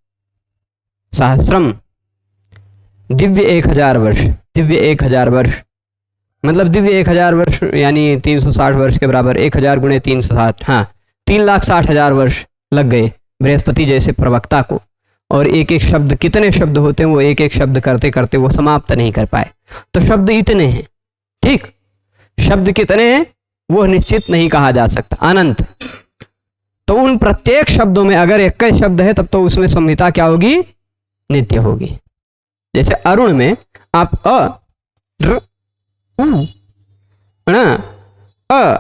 सहस्रम, दिव्य 1,000 वर्ष, दिव्य 1,000 वर्ष मतलब दिव्य 1,000 वर्ष यानी 360 वर्ष के बराबर। 1,000 गुणे 360, हाँ, 3,60,000 वर्ष लग गए बृहस्पति जैसे प्रवक्ता को। और एक एक शब्द, कितने शब्द होते हैं, वो एक एक शब्द करते करते वो समाप्त नहीं कर पाए। तो शब्द इतने हैं, ठीक, शब्द कितने हैं वो निश्चित नहीं कहा जा सकता, अनंत। तो उन प्रत्येक शब्दों में अगर एक ही शब्द है तब तो उसमें संहिता क्या होगी? नित्य होगी। जैसे अरुण में आप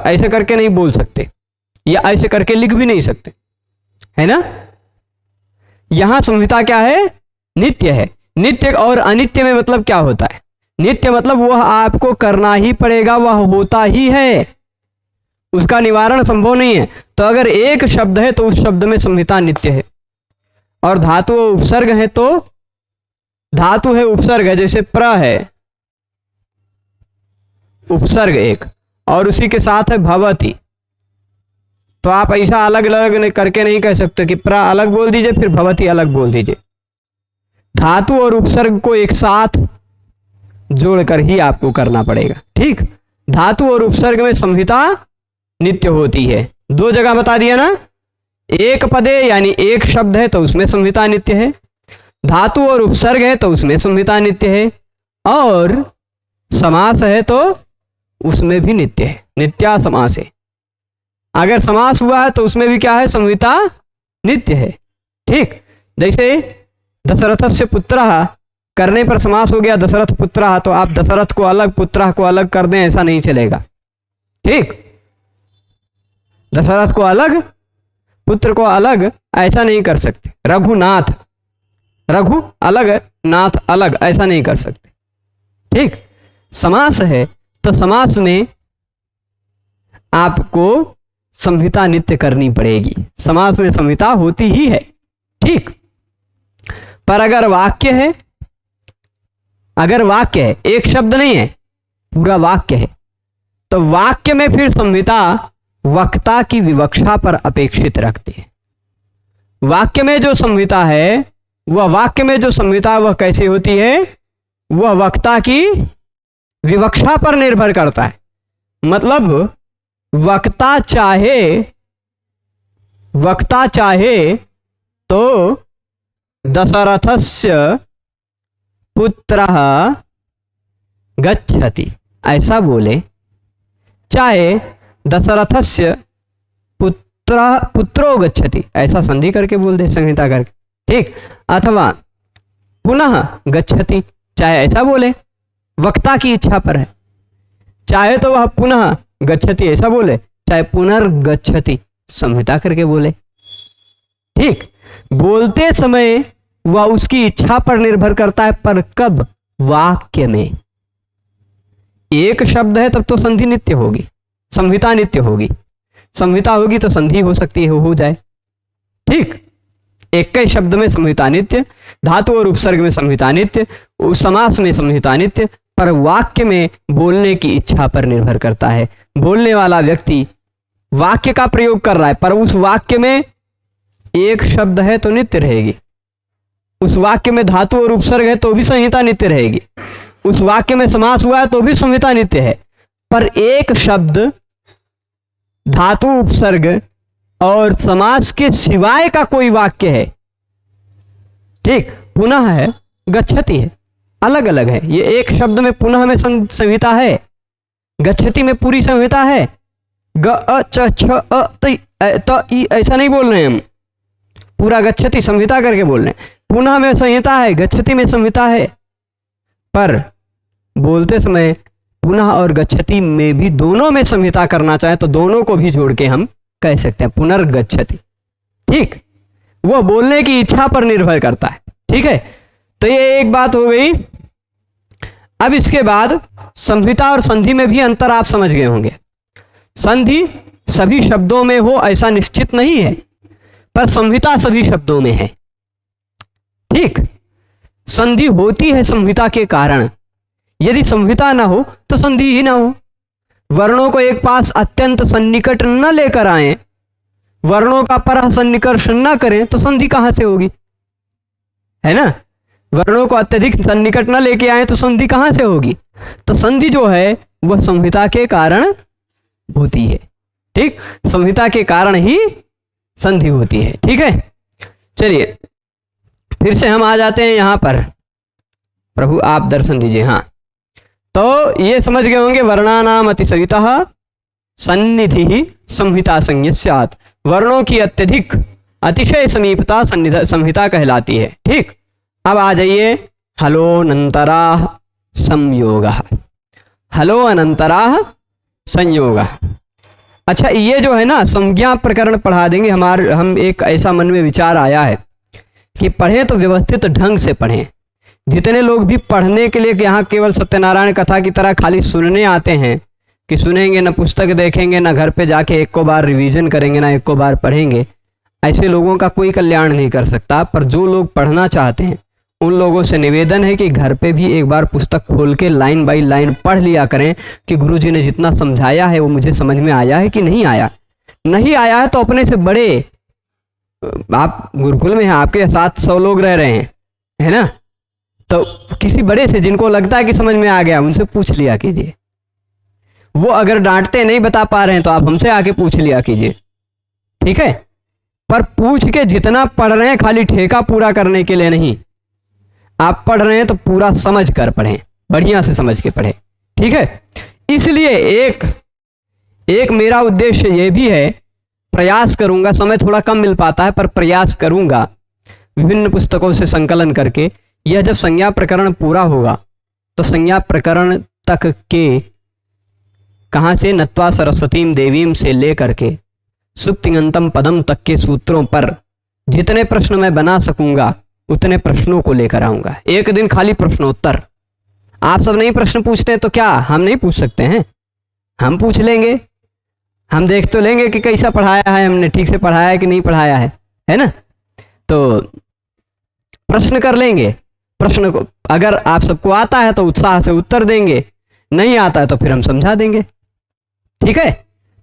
ऐसे करके नहीं बोल सकते, या ऐसे करके लिख भी नहीं सकते, है ना। यहां संहिता क्या है? नित्य है। नित्य और अनित्य में मतलब क्या होता है? नित्य मतलब वह आपको करना ही पड़ेगा, वह होता ही है, उसका निवारण संभव नहीं है। तो अगर एक शब्द है तो उस शब्द में संहिता नित्य है। और धातु उपसर्ग है तो धातु है, उपसर्ग है, जैसे प्र है, उपसर्ग एक, और उसी के साथ है भवति। तो आप ऐसा अलग अलग करके नहीं कह सकते कि प्र अलग बोल दीजिए फिर भवति अलग बोल दीजिए। धातु और उपसर्ग को एक साथ जोड़कर ही आपको करना पड़ेगा, ठीक। धातु और उपसर्ग में संहिता नित्य होती है। 2 जगह बता दिया ना। एक पदे यानी एक शब्द है तो उसमें संहिता नित्य है, धातु और उपसर्ग है तो उसमें संहिता नित्य है, और समास है तो उसमें भी नित्य है, नित्या समास है। अगर समास हुआ है तो उसमें भी क्या है? संहिता नित्य है, ठीक। जैसे दशरथ से पुत्रः करने पर समास हो गया दशरथ पुत्रः, तो आप दशरथ को अलग पुत्रः को अलग कर दें, ऐसा नहीं चलेगा, ठीक। दशरथ को अलग पुत्र को अलग ऐसा नहीं कर सकते। रघुनाथ, रघु अलग नाथ अलग, ऐसा नहीं कर सकते, ठीक। समास है तो समास में आपको संहिता नित्य करनी पड़ेगी। समास में संहिता होती ही है, ठीक। पर अगर वाक्य है, एक शब्द नहीं है, पूरा वाक्य है, तो वाक्य में फिर संहिता वक्ता की विवक्षा पर अपेक्षित रखती है। वाक्य में जो संहिता है वह कैसे होती है? वह वक्ता की विवक्षा पर निर्भर करता है। मतलब वक्ता चाहे तो दशरथस्य पुत्रः गच्छति ऐसा बोले, चाहे दशरथस्य पुत्रो गच्छति ऐसा संधि करके बोल दे, संहिता करके, ठीक। अथवा पुनः गच्छति चाहे ऐसा बोले, वक्ता की इच्छा पर है। चाहे तो वह पुनः गच्छति ऐसा बोले, चाहे पुनर्गच्छति संहिता करके बोले, ठीक। बोलते समय वह उसकी इच्छा पर निर्भर करता है, पर कब? वाक्य में। एक शब्द है तब तो संधि नित्य होगी, संहिता नित्य होगी। संहिता होगी तो संधि हो सकती है, हो जाए, ठीक। एक ही शब्द में संहिता नित्य, धातु और उपसर्ग में संहिता नित्य, समास में संहिता नित्य, पर वाक्य में बोलने की इच्छा पर निर्भर करता है। बोलने वाला व्यक्ति वाक्य का प्रयोग कर रहा है, पर उस वाक्य में एक शब्द है तो नित्य रहेगी, उस वाक्य में धातु और उपसर्ग है तो भी संहिता नित्य रहेगी, उस वाक्य में समास हुआ है तो भी संहिता नित्य है। पर एक शब्द धातु उपसर्ग और समास के सिवाय का कोई वाक्य है, ठीक, पुनः है, गच्छति है, अलग अलग है। ये एक शब्द में पुनः में संहिता है, गच्छति में पूरी संहिता है। ग अ च छ अ त ई ऐसा नहीं बोल रहे हैं हम, पूरा गच्छति संहिता करके बोल रहे हैं। पुनः में संहिता है, गच्छति में संहिता है, पर बोलते समय पुनः और गच्छति में भी दोनों में संहिता करना चाहे तो दोनों को भी जोड़ के हम कह सकते हैं पुनर्गच्छति, ठीक। वो बोलने की इच्छा पर निर्भर करता है, ठीक है। तो ये एक बात हो गई। अब इसके बाद संहिता और संधि में भी अंतर आप समझ गए होंगे। संधि सभी शब्दों में हो ऐसा निश्चित नहीं है, पर संहिता सभी शब्दों में है, ठीक। संधि होती है संहिता के कारण, यदि संहिता ना हो तो संधि ही ना हो। वर्णों को एक पास अत्यंत सन्निकट न लेकर आए, वर्णों का परह सन्निकर्ष न करें तो संधि कहां से होगी, है ना। वर्णों को अत्यधिक सन्निकट न लेके आए तो संधि कहां से होगी। तो संधि जो है वह संहिता के कारण होती है, ठीक। संहिता के कारण ही संधि होती है, ठीक है। चलिए फिर से हम आ जाते हैं यहां पर। प्रभु आप दर्शन दीजिए। हाँ, तो ये समझ गए होंगे, वर्णानाम अतिसवितः सन्निधि संहिता संज्ञा स्यात्। वर्णों की अत्यधिक अतिशय समीपता संहिता कहलाती है, ठीक। अब आ जाइए हलोऽनन्तराः संयोगः। हलोऽनन्तराः संयोगः। अच्छा, ये जो है ना संज्ञा प्रकरण पढ़ा देंगे। हम एक ऐसा मन में विचार आया है कि पढ़ें तो व्यवस्थित ढंग से पढ़ें। जितने लोग भी पढ़ने के लिए यहाँ केवल सत्यनारायण कथा की तरह खाली सुनने आते हैं कि सुनेंगे ना पुस्तक देखेंगे ना घर पे जाके एक को बार रिवीजन करेंगे ना एक को बार पढ़ेंगे, ऐसे लोगों का कोई कल्याण नहीं कर सकता। पर जो लोग पढ़ना चाहते हैं उन लोगों से निवेदन है कि घर पे भी एक बार पुस्तक खोल के लाइन बाई लाइन पढ़ लिया करें कि गुरुजी ने जितना समझाया है वो मुझे समझ में आया है कि नहीं आया। नहीं आया है तो अपने से बड़े, आप गुरुकुल में हैं, आपके 700 लोग रह रहे हैं, है ना, तो किसी बड़े से जिनको लगता है कि समझ में आ गया उनसे पूछ लिया कीजिए। वो अगर डांटते नहीं बता पा रहे हैं तो आप हमसे आके पूछ लिया कीजिए, ठीक है। पर पूछ के जितना पढ़ रहे हैं खाली ठेका पूरा करने के लिए नहीं, आप पढ़ रहे हैं तो पूरा समझ कर पढ़ें, बढ़िया से समझ के पढ़ें, ठीक है। इसलिए एक मेरा उद्देश्य ये भी है, प्रयास करूंगा, समय थोड़ा कम मिल पाता है पर प्रयास करूंगा विभिन्न पुस्तकों से संकलन करके। यह जब संज्ञा प्रकरण पूरा होगा तो संज्ञा प्रकरण तक के कहाँ से नत्वा सरस्वतीम देवीम से लेकर के सुप्तिङन्तम पदम तक के सूत्रों पर जितने प्रश्न मैं बना सकूंगा उतने प्रश्नों को लेकर आऊंगा। एक दिन खाली प्रश्नोत्तर। आप सब नहीं प्रश्न पूछते तो क्या हम नहीं पूछ सकते हैं? हम पूछ लेंगे। हम देख तो लेंगे कि कैसा पढ़ाया है हमने, ठीक से पढ़ाया है कि नहीं पढ़ाया है ना। तो प्रश्न कर लेंगे, प्रश्न को अगर आप सबको आता है तो उत्साह से उत्तर देंगे, नहीं आता है तो फिर हम समझा देंगे, ठीक है।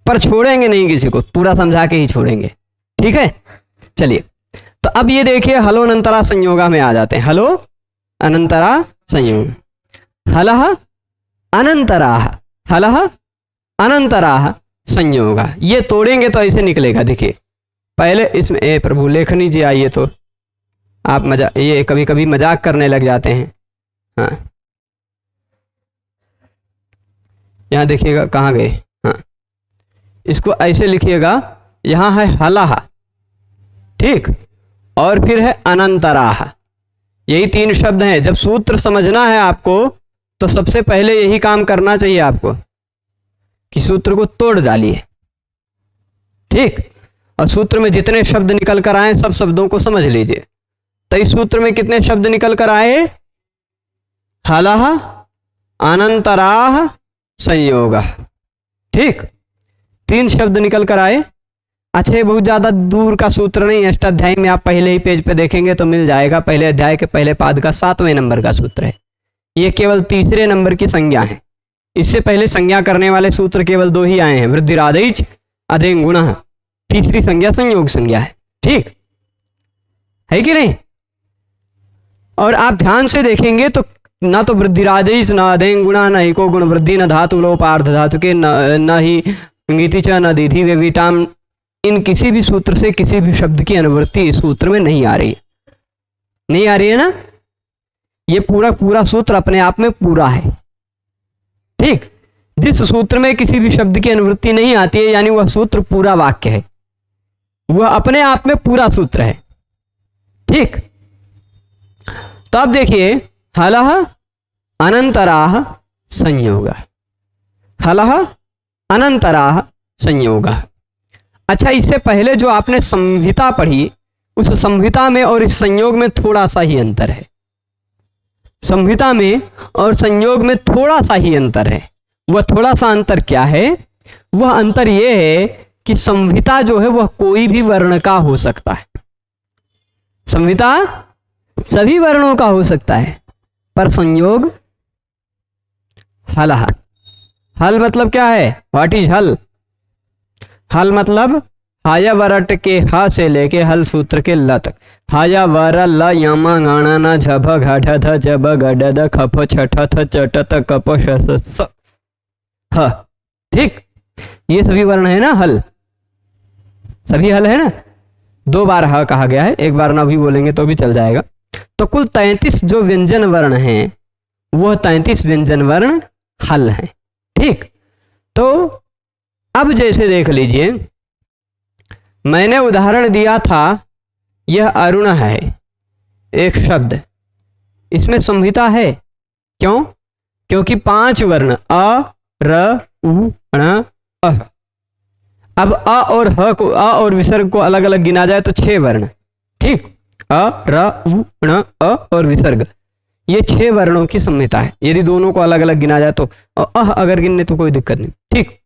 पर छोड़ेंगे नहीं किसी को, पूरा समझा के ही छोड़ेंगे, ठीक है। चलिए, तो अब ये देखिए हलो अनंतरा संयोगा में आ जाते हैं। हलो अनंतरा संयोग, हलह अनंतराह, हलह अनंतराह संयोगा। ये तोड़ेंगे तो ऐसे निकलेगा। देखिए पहले इसमें प्रभु लेखनी जी आइए, तो आप ये कभी कभी मजाक करने लग जाते हैं। हाँ, यहाँ देखिएगा कहाँ गए। हाँ, इसको ऐसे लिखिएगा, यहाँ है हलह, ठीक, और फिर है अनंतराह। यही 3 शब्द हैं। जब सूत्र समझना है आपको तो सबसे पहले यही काम करना चाहिए आपको कि सूत्र को तोड़ डालिए, ठीक, और सूत्र में जितने शब्द निकल कर आए सब शब्दों को समझ लीजिए। तो इस सूत्र में कितने शब्द निकल कर आए? हलह अनंतराह संयोग, ठीक, 3 शब्द निकल कर आए। अच्छा, ये बहुत ज़्यादा दूर का सूत्र नहीं है, अष्टाध्यायी में आप पहले ही पेज पे देखेंगे तो मिल जाएगा। पहले अध्याय के पहले पाद का 7वें नंबर का सूत्र है। ये केवल तीसरे नंबर की संज्ञा है। इससे पहले संज्ञा करने वाले सूत्र केवल 2 ही आए हैं, वृद्धिरादेश अधेन गुणः। तीसरी संज्ञा संयोग संज्ञा है, ठीक है कि नहीं। और आप ध्यान से देखेंगे तो ना तो वृद्धिरादेश, न अधेन गुणा, न इको गुण वृद्धि, न धातु लोप आर्ध धातु के, न ही इंगिति च, न दीधि वे विटाम। इन किसी भी सूत्र से किसी भी शब्द की अनुवृत्ति इस सूत्र में नहीं आ रही है, नहीं आ रही है ना। ये पूरा सूत्र अपने आप में पूरा है, ठीक। जिस सूत्र में किसी भी शब्द की अनुवृत्ति नहीं आती है यानी वह सूत्र पूरा वाक्य है, वह अपने आप में पूरा सूत्र है, ठीक। तो अब देखिए हलह अनंतराह संयोग, हलह अनंतराह संयोग। अच्छा, इससे पहले जो आपने संहिता पढ़ी, उस संहिता में और इस संयोग में थोड़ा सा ही अंतर है। संहिता में और संयोग में थोड़ा सा ही अंतर है। वह थोड़ा सा अंतर क्या है? वह अंतर यह है कि संहिता जो है वह कोई भी वर्ण का हो सकता है। संहिता सभी वर्णों का हो सकता है, पर संयोग हलह। हल मतलब क्या है? व्हाट इज हल? हल मतलब हाया वरट के हा से लेके हल सूत्र के ल तक। हाया वर ल यमा गाणा न झभ घढ़ ध जब गड द खप छठ थ चट त कप श ह, ठीक। ये सभी वर्ण है ना, हल, सभी हल है ना। 2 बार ह कहा गया है, 1 बार ना भी बोलेंगे तो भी चल जाएगा। तो कुल 33 जो व्यंजन वर्ण हैं वह 33 व्यंजन वर्ण हल हैं, ठीक। तो अब जैसे देख लीजिए, मैंने उदाहरण दिया था, यह अरुण है एक शब्द, इसमें संहिता है। क्यों? क्योंकि 5 वर्ण अ र उ ण अ। अब अ और ह को, अ और विसर्ग को अलग अलग गिना जाए तो 6 वर्ण, ठीक। अ र उ ण अ और विसर्ग, ये 6 वर्णों की संहिता है। यदि दोनों को अलग अलग गिना जाए तो अगर गिनने तो कोई दिक्कत नहीं, ठीक।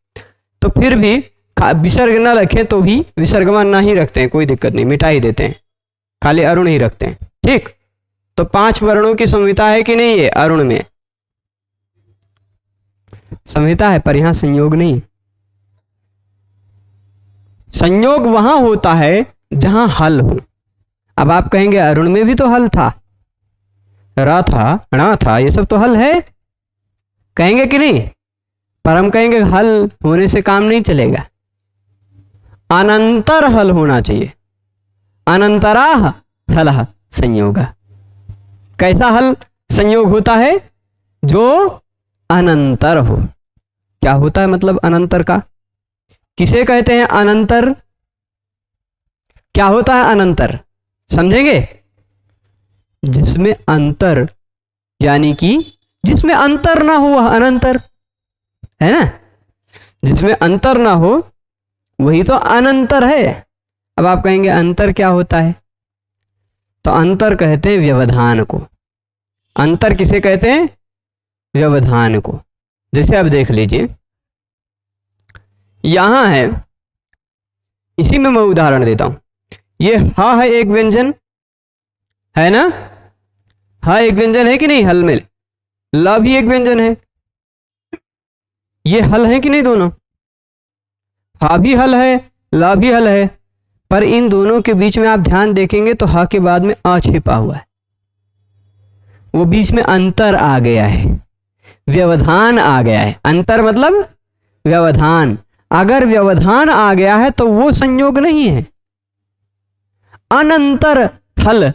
तो फिर भी विसर्ग ना रखें तो भी विसर्गमान ना ही रखते हैं, कोई दिक्कत नहीं, मिटा ही देते हैं, खाली अरुण ही रखते हैं, ठीक। तो 5 वर्णों की संहिता है कि नहीं? है अरुण में संहिता है, पर यहां संयोग नहीं। संयोग वहां होता है जहां हल हो। अब आप कहेंगे अरुण में भी तो हल था, र था, ण था, ये सब तो हल है, कहेंगे कि नहीं? पर हम कहेंगे हल होने से काम नहीं चलेगा, अनंतर हल होना चाहिए। अनंतराह हलः संयोग। कैसा हल संयोग होता है? जो अनंतर हो। क्या होता है मतलब अनंतर का? किसे कहते हैं अनंतर? क्या होता है अनंतर? समझेंगे? जिसमें अंतर, यानी कि जिसमें अंतर ना हो वह अनंतर है ना। जिसमें अंतर ना हो वही तो अनंतर है। अब आप कहेंगे अंतर क्या होता है? तो अंतर कहते हैं व्यवधान को। अंतर किसे कहते हैं? व्यवधान को। जैसे अब देख लीजिए, यहां है, इसी में मैं उदाहरण देता हूं। ये हा है एक व्यंजन, है ना, हा एक व्यंजन है कि नहीं, हल में ला भी एक व्यंजन है, ये हल है कि नहीं दोनों, हा भी हल है ला भी हल है, पर इन दोनों के बीच में आप ध्यान देखेंगे तो हा के बाद में आ छिपा हुआ है, वो बीच में अंतर आ गया है, व्यवधान आ गया है। अंतर मतलब व्यवधान। अगर व्यवधान आ गया है तो वो संयोग नहीं है, अनंतर हल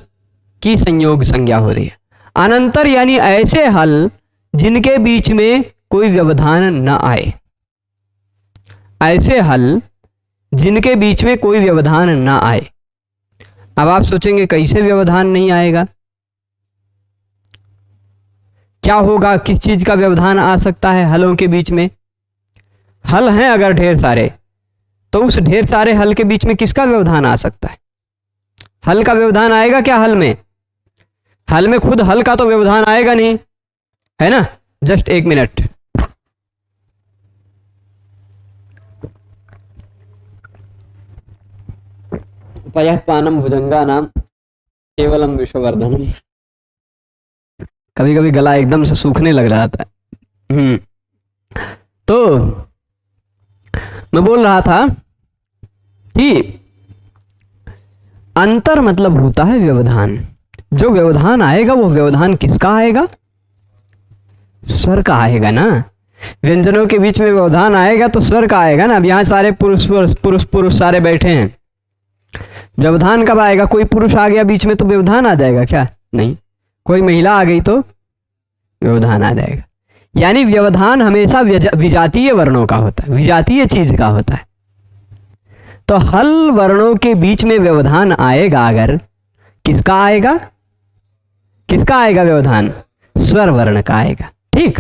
की संयोग संज्ञा हो रही है। अनंतर यानी ऐसे हल जिनके बीच में कोई व्यवधान न आए, ऐसे हल जिनके बीच में कोई व्यवधान न आए। अब आप सोचेंगे कैसे व्यवधान नहीं आएगा, क्या होगा, किस चीज का व्यवधान आ सकता है हलों के बीच में। हल हैं अगर ढेर सारे, तो उस ढेर सारे हल के बीच में किसका व्यवधान आ सकता है, हल का व्यवधान आएगा क्या हल में, हल में खुद हल का तो व्यवधान आएगा नहीं, है ना। जस्ट एक मिनट, पयः पानम भुजंगा नाम केवलम विश्ववर्धनम। कभी कभी गला एकदम से सूखने लग रहा था। तो मैं बोल रहा था कि अंतर मतलब होता है व्यवधान। जो व्यवधान आएगा वो व्यवधान किसका आएगा, स्वर का आएगा ना। व्यंजनों के बीच में व्यवधान आएगा तो स्वर का आएगा ना। अब यहाँ सारे पुरुष सारे बैठे हैं, व्यवधान कब आएगा, कोई पुरुष आ गया बीच में तो व्यवधान आ जाएगा क्या, नहीं। कोई महिला आ गई तो व्यवधान आ जाएगा। यानी व्यवधान हमेशा विजातीय वर्णों का होता है, विजातीय चीज का होता है। तो हल वर्णों के बीच में व्यवधान आएगा अगर, किसका आएगा, किसका आएगा व्यवधान, स्वर वर्ण का आएगा। ठीक,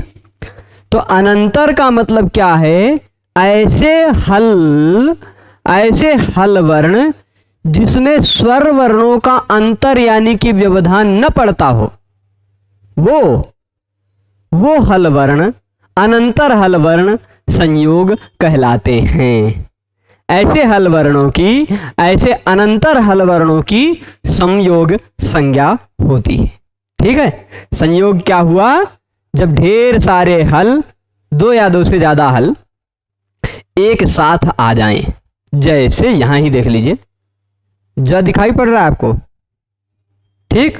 तो अनंतर का मतलब क्या है, ऐसे हल वर्ण जिसमें स्वर वर्णों का अंतर यानी कि व्यवधान न पड़ता हो, वो हल वर्ण अनंतर हल वर्ण संयोग कहलाते हैं। ऐसे हल वर्णों की, ऐसे अनंतर हल वर्णों की संयोग संज्ञा होती है। ठीक है, संयोग क्या हुआ, जब ढेर सारे हल, दो या दो से ज्यादा हल एक साथ आ जाएं। जैसे यहां ही देख लीजिए, ज दिखाई पड़ रहा है आपको, ठीक,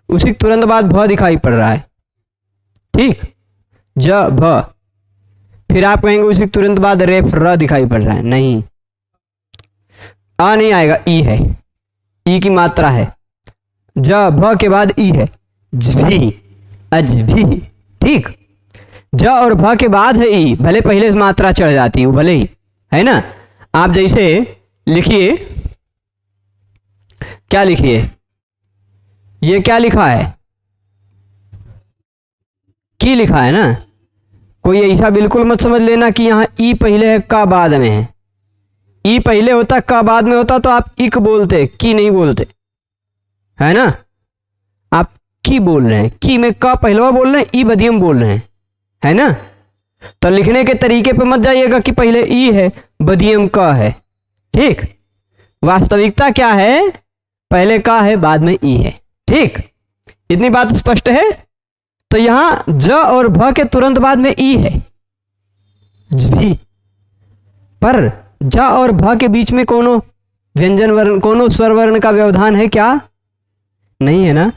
उसी तुरंत बाद भ दिखाई पड़ रहा है, ठीक, ज भ, फिर आप कहेंगे उसी तुरंत बाद रेफ र दिखाई पड़ रहा है, नहीं, आ नहीं आएगा, ई है, ई की मात्रा है, ज भ के बाद ई है, ज्भी, अज्भी, ठीक, ज और भ के बाद है ई, भले पहले से मात्रा चढ़ जाती है, भले ही, है ना। आप जैसे लिखिए, क्या लिखिए, ये क्या लिखा है, की लिखा है ना। कोई ऐसा बिल्कुल मत समझ लेना कि यहाँ ई पहले है का बाद में है। ई पहले होता का बाद में होता तो आप इक बोलते, की नहीं बोलते, है ना। आप की बोल रहे हैं, की में का पहलवा बोल रहे हैं, ई बदियम बोल रहे हैं, है ना। तो लिखने के तरीके पे मत जाइएगा कि पहले ई है बदियम का है, ठीक। वास्तविकता क्या है, पहले का है बाद में ई है, ठीक। इतनी बात स्पष्ट है। तो यहां ज और भ के तुरंत बाद में ई है, भी, पर ज और भ के बीच में कोनो व्यंजन वर्ण, कोनो स्वर वर्ण का व्यवधान है क्या, नहीं है ना।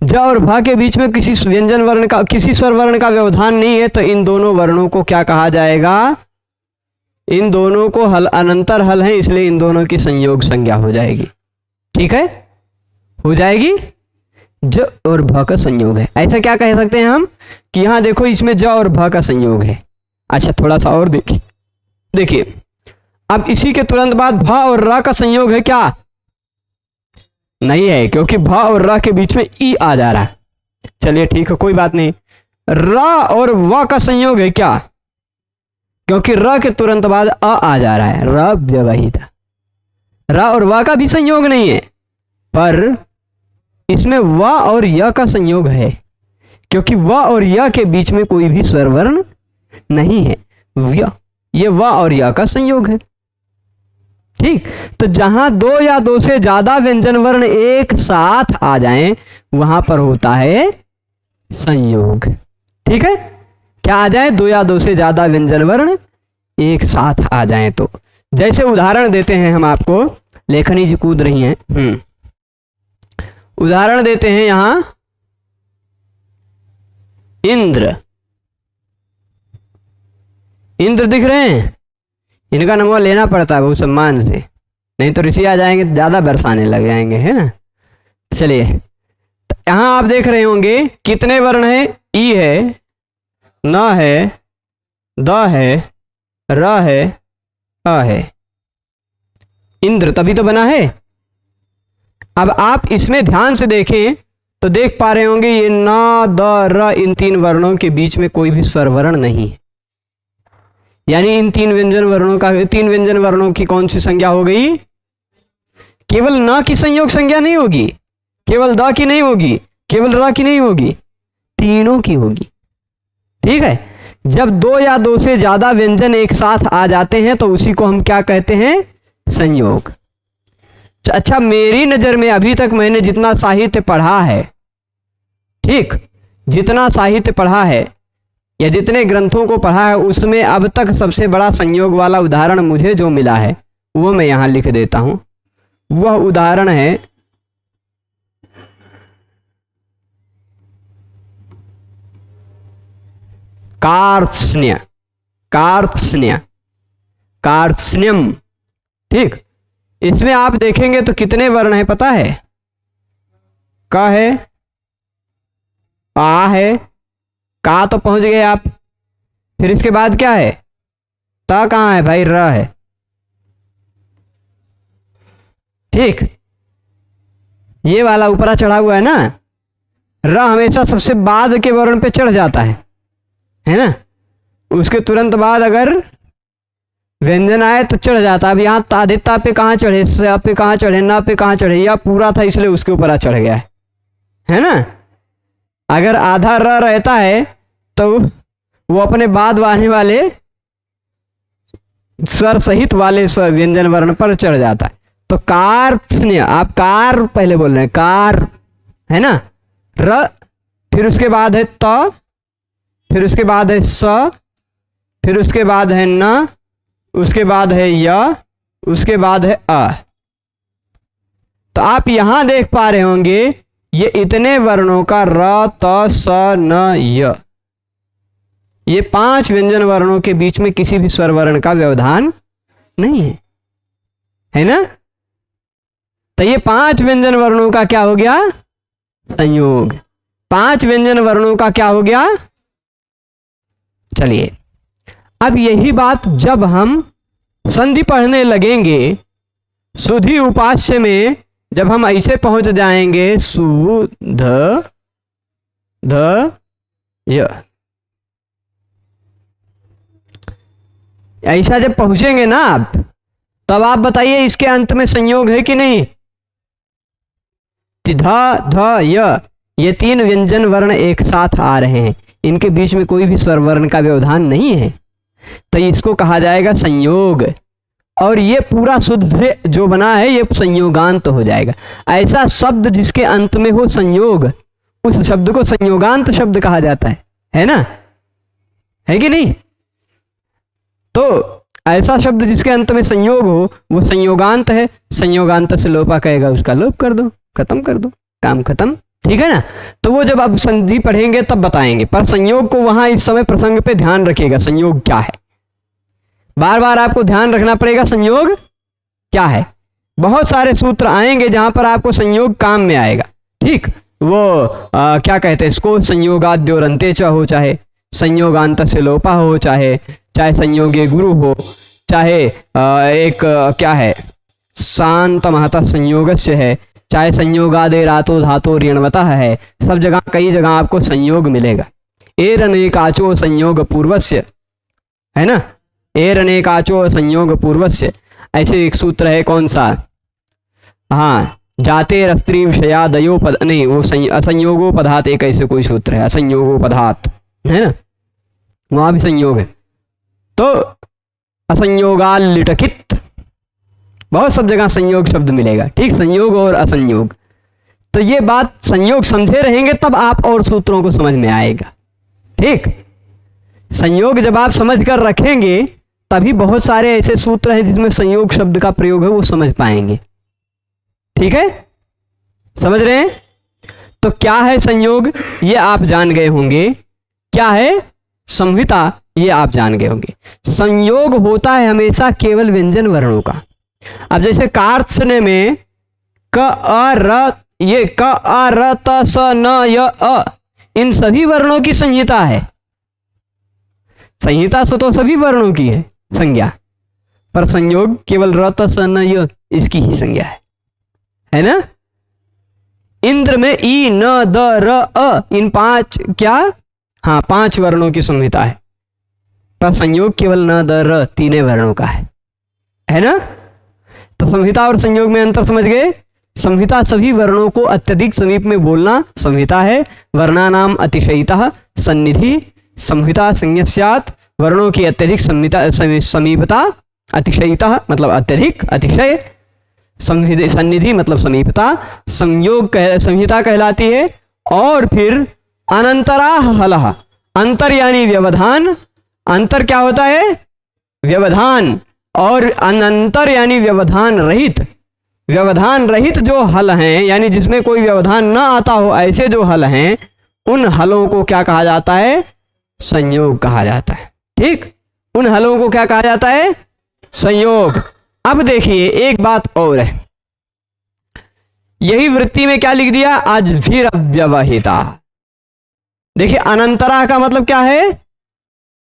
ज और भ के बीच में किसी व्यंजन वर्ण का, किसी स्वर वर्ण का व्यवधान नहीं है। तो इन दोनों वर्णों को क्या कहा जाएगा, इन दोनों को हल, अनंतर हल है, इसलिए इन दोनों की संयोग संज्ञा हो जाएगी। ठीक है, हो जाएगी, ज और भ का संयोग है। ऐसा क्या कह सकते हैं हम कि यहां देखो इसमें ज और भ का संयोग है। अच्छा थोड़ा सा और देखिए, अब इसी के तुरंत बाद भ और र का संयोग है क्या, नहीं है, क्योंकि भ और र के बीच में ई आ जा रहा है। चलिए ठीक है, कोई बात नहीं। र और व का संयोग है क्या, क्योंकि र के तुरंत बाद आ जा रहा है, र व्यवहित। र और व का भी संयोग नहीं है, पर इसमें व और य का संयोग है, क्योंकि व और य के बीच में कोई भी स्वर वर्ण नहीं है। व्य ये व और य का संयोग है। ठीक, तो जहां दो या दो से ज्यादा व्यंजन वर्ण एक साथ आ जाएं वहां पर होता है संयोग। ठीक है, क्या आ जाए? दो या दो से ज्यादा व्यंजन वर्ण एक साथ आ जाएं तो। जैसे उदाहरण देते हैं हम आपको, लेखनी जी कूद रही हैं। उदाहरण देते हैं यहां इंद्र। इंद्र दिख रहे हैं? इनका नंबर लेना पड़ता है बहुत सम्मान से, नहीं तो ऋषि आ जाएंगे ज्यादा बरसाने लग जाएंगे, है ना। चलिए, यहां आप देख रहे होंगे कितने वर्ण हैं? ई है, न है, द है, र है, अ है। इंद्र तभी तो बना है। अब आप इसमें ध्यान से देखें तो देख पा रहे होंगे ये न, द, र, इन तीन वर्णों के बीच में कोई भी स्वर वर्ण नहीं है। यानी इन तीन व्यंजन वर्णों की कौन सी संज्ञा हो गई? केवल न की संयोग संज्ञा नहीं होगी, केवल द की नहीं होगी, केवल र की नहीं होगी, तीनों की होगी। ठीक है, जब दो या दो से ज्यादा व्यंजन एक साथ आ जाते हैं तो उसी को हम क्या कहते हैं? संयोग। अच्छा, मेरी नजर में अभी तक मैंने जितना साहित्य पढ़ा है, ठीक, जितना साहित्य पढ़ा है या जितने ग्रंथों को पढ़ा है, उसमें अब तक सबसे बड़ा संयोग वाला उदाहरण मुझे जो मिला है वो मैं यहां लिख देता हूं। वह उदाहरण है कार्त्स्न्य, कार्त्स्न्यम। ठीक, इसमें आप देखेंगे तो कितने वर्ण है पता है? क है, आ है, का तो पहुंच गए आप, फिर इसके बाद क्या है? त कहां है भाई? र है। ठीक, ये वाला ऊपरा चढ़ा हुआ है ना, र हमेशा सबसे बाद के वर्ण पे चढ़ जाता है ना। उसके तुरंत बाद अगर व्यंजन आए तो चढ़ जाता। अब यहाँ तादिता पे कहाँ चढ़े, स पे कहाँ चढ़े, न पे कहाँ चढ़े, या पूरा था इसलिए उसके ऊपर चढ़ गया है ना। अगर आधा र रहता है तो वो अपने बाद आने वाले स्वर सहित वाले स्वर व्यंजन वर्ण पर चढ़ जाता है। तो कार्त्स्न्य, आप कार पहले बोल रहे हैं, कार है ना, र, फिर उसके बाद है त, फिर उसके बाद है स, फिर उसके बाद है न, उसके बाद है य, उसके बाद है अ। तो आप यहां देख पा रहे होंगे ये इतने वर्णों का र, त, स, न, य, ये 5 व्यंजन वर्णों के बीच में किसी भी स्वर वर्ण का व्यवधान नहीं है ना। तो ये 5 व्यंजन वर्णों का क्या हो गया? संयोग। 5 व्यंजन वर्णों का क्या हो गया? चलिए, अब यही बात जब हम संधि पढ़ने लगेंगे, सुधि उपास्य में जब हम ऐसे पहुंच जाएंगे सु ध ध य, ऐसा जब पहुंचेंगे ना आप, तब आप बताइए इसके अंत में संयोग है कि नहीं? ध ध य, ये 3 व्यंजन वर्ण एक साथ आ रहे हैं, इनके बीच में कोई भी स्वर वर्ण का व्यवधान नहीं है, तो इसको कहा जाएगा संयोग। और ये पूरा शुद्ध से जो बना है ये संयोगांत हो जाएगा। ऐसा शब्द जिसके अंत में हो संयोग, उस शब्द को संयोगांत शब्द कहा जाता है ना, है कि नहीं? तो ऐसा शब्द जिसके अंत में संयोग हो वो संयोगांत है। संयोगांत से लोपा कहेगा, उसका लोप कर दो, खत्म कर दो, काम खत्म। ठीक है ना। तो वो जब आप संधि पढ़ेंगे तब बताएंगे, पर संयोग को वहां इस समय प्रसंग पे ध्यान रखिएगा, संयोग क्या है, बार बार आपको ध्यान रखना पड़ेगा संयोग क्या है। बहुत सारे सूत्र आएंगे जहां पर आपको संयोग काम में आएगा। ठीक, वो क्या कहते हैं इसको, संयोगाद्योरंते च हो, चाहे संयोगांत से लोपा हो, चाहे संयोगे गुरु हो, चाहे एक क्या है शांत महता संयोगस्य है, चाहे संयोगादे रातो धातो ऋणवतः है। सब जगह कई जगह आपको संयोग मिलेगा। एरनेकाचो संयोग पूर्वस्य, है ना, एरनेकाचो संयोग पूर्वस्य। ऐसे एक सूत्र है, कौन सा, हाँ, जाते रस्त्री विषयादयो पद, नहीं वो असंयोगो पदात, एक ऐसे कोई सूत्र है, असंयोगो पदात, है ना, वहां भी संयोग है। तो असंयोगाल लिटकित, बहुत सब जगह संयोग शब्द मिलेगा, ठीक, संयोग और असंयोग। तो ये बात संयोग समझे रहेंगे तब आप और सूत्रों को समझ में आएगा, ठीक। संयोग जब आप समझ कर रखेंगे तभी बहुत सारे ऐसे सूत्र हैं जिसमें संयोग शब्द का प्रयोग है वो समझ पाएंगे, ठीक है, समझ रहे हैं। तो क्या है संयोग, ये आप जान गए होंगे। क्या है संहिता, ये आप जान गए होंगे। संयोग होता है हमेशा केवल व्यंजन वर्णों का। अब जैसे कार्त्स्य में क अ र, ये क अ र त स न य अ, इन सभी वर्णों की संहिता है। संहिता से तो सभी वर्णों की है संज्ञा, पर संयोग केवल र त स न य इसकी ही संज्ञा है ना। इंद्र में ई न द र अ, इन 5 क्या, हाँ 5 वर्णों की संहिता है, पर संयोग केवल न द र 3 वर्णों का है ना। तो संहिता और संयोग में अंतर समझ गए। संहिता सभी वर्णों को अत्यधिक समीप में बोलना संहिता है। वर्णानाम अतिशयितः सन्निधि, संहिता संज्ञस्यात्, वर्णों की अत्यधिक समीपता, अतिशयितः मतलब अत्यधिक, अतिशय, सन्निधि मतलब समीपता, संयोग संहिता कहलाती है। और फिर अनंतरा हलः, अंतर यानी व्यवधान, अंतर क्या होता है, व्यवधान, और अनंतर यानी व्यवधान रहित। व्यवधान रहित जो हल हैं, यानी जिसमें कोई व्यवधान न आता हो, ऐसे जो हल हैं उन हलों को क्या कहा जाता है, संयोग कहा जाता है, ठीक। उन हलों को क्या कहा जाता है, संयोग। अब देखिए एक बात और है, यही वृत्ति में क्या लिख दिया, अजभिरव्यवहिता। देखिए अनंतरा का मतलब क्या है,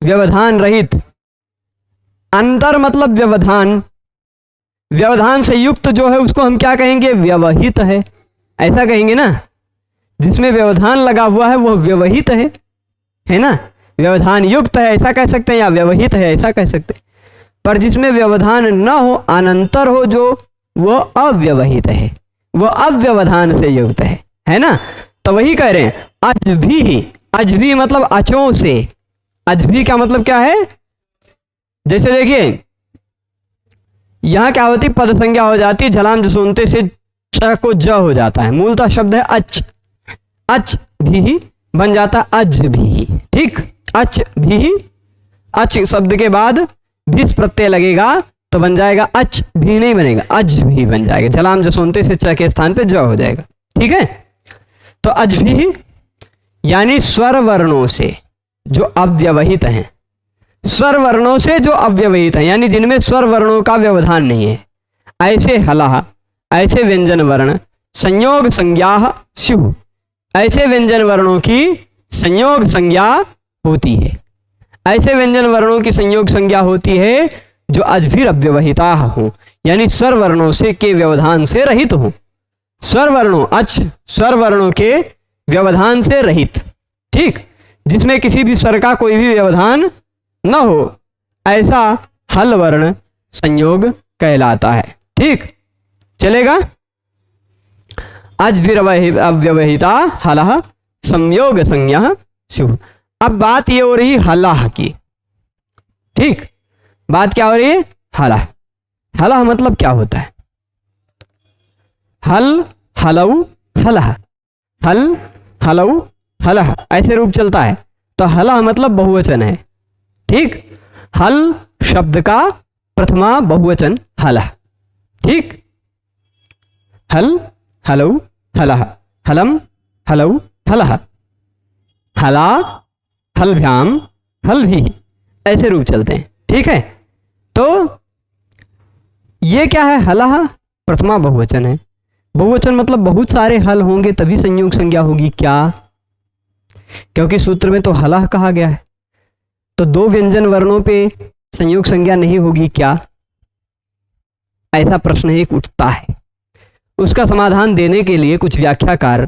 व्यवधान रहित। अंतर मतलब व्यवधान, व्यवधान से युक्त जो है उसको हम क्या कहेंगे, व्यवहित है, ऐसा कहेंगे ना। जिसमें व्यवधान लगा हुआ है वो व्यवहित है ना। व्यवधान युक्त है ऐसा कह सकते हैं, या व्यवहित है ऐसा कह सकते हैं। पर जिसमें व्यवधान न हो, अनंतर हो जो, वो अव्यवहित है, वो अव्यवधान से युक्त है ना। तो वही कह रहे हैं अजभी, अजभी मतलब अचों से। अजभी का मतलब क्या है, जैसे देखिए यहां क्या होती, पद संज्ञा हो जाती, झलाम जसोनते से च को ज हो जाता है, मूलतः शब्द है अच, अच भी बन जाता अज भी, ठीक। अच भी, अच शब्द के बाद भिस प्रत्यय लगेगा तो बन जाएगा अच भी, नहीं बनेगा अज भी बन जाएगा, झलाम जसोनते से च के स्थान पे ज हो जाएगा, ठीक है। तो अज भी यानी स्वर वर्णों से जो अव्यवहित हैं, स्वर वर्णों से जो अव्यवहित है, यानी जिनमें स्वर वर्णों का व्यवधान नहीं है, ऐसे हलः, ऐसे व्यंजन वर्ण संयोग संज्ञा स्युः, ऐसे व्यंजन वर्णों की संयोग संज्ञा होती है। ऐसे व्यंजन वर्णों की संयोग संज्ञा होती है जो अजभिर अव्यवहिता हो, यानी स्वर वर्णों से के व्यवधान से रहित हो। स्वर वर्णों, अच स्वर वर्णों के व्यवधान से रहित, ठीक, जिसमें किसी भी स्वर का कोई भी व्यवधान न हो, ऐसा हल वर्ण संयोग कहलाता है, ठीक, चलेगा। अव्यवहिता हलः संयोग संज्ञा स्युः। अब बात ये हो रही हलः की, ठीक, बात क्या हो रही है, हलः। हलः मतलब क्या होता है, हल हलऊ हलः, हल हलऊ हलः ऐसे रूप चलता है। तो हलः मतलब बहुवचन है, ठीक। हल शब्द का प्रथमा बहुवचन हलः, ठीक। हल हलऊ हलः, हलम हलऊ हलः, हला हलभ्याम हल भी, ऐसे रूप चलते हैं, ठीक है। तो ये क्या है, हलः प्रथमा बहुवचन है। बहुवचन मतलब बहुत सारे हल होंगे तभी संयोग संज्ञा होगी, क्या, क्योंकि सूत्र में तो हलः कहा गया है, तो 2 व्यंजन वर्णों पे संयोग संज्ञा नहीं होगी क्या, ऐसा प्रश्न एक उठता है। उसका समाधान देने के लिए कुछ व्याख्याकार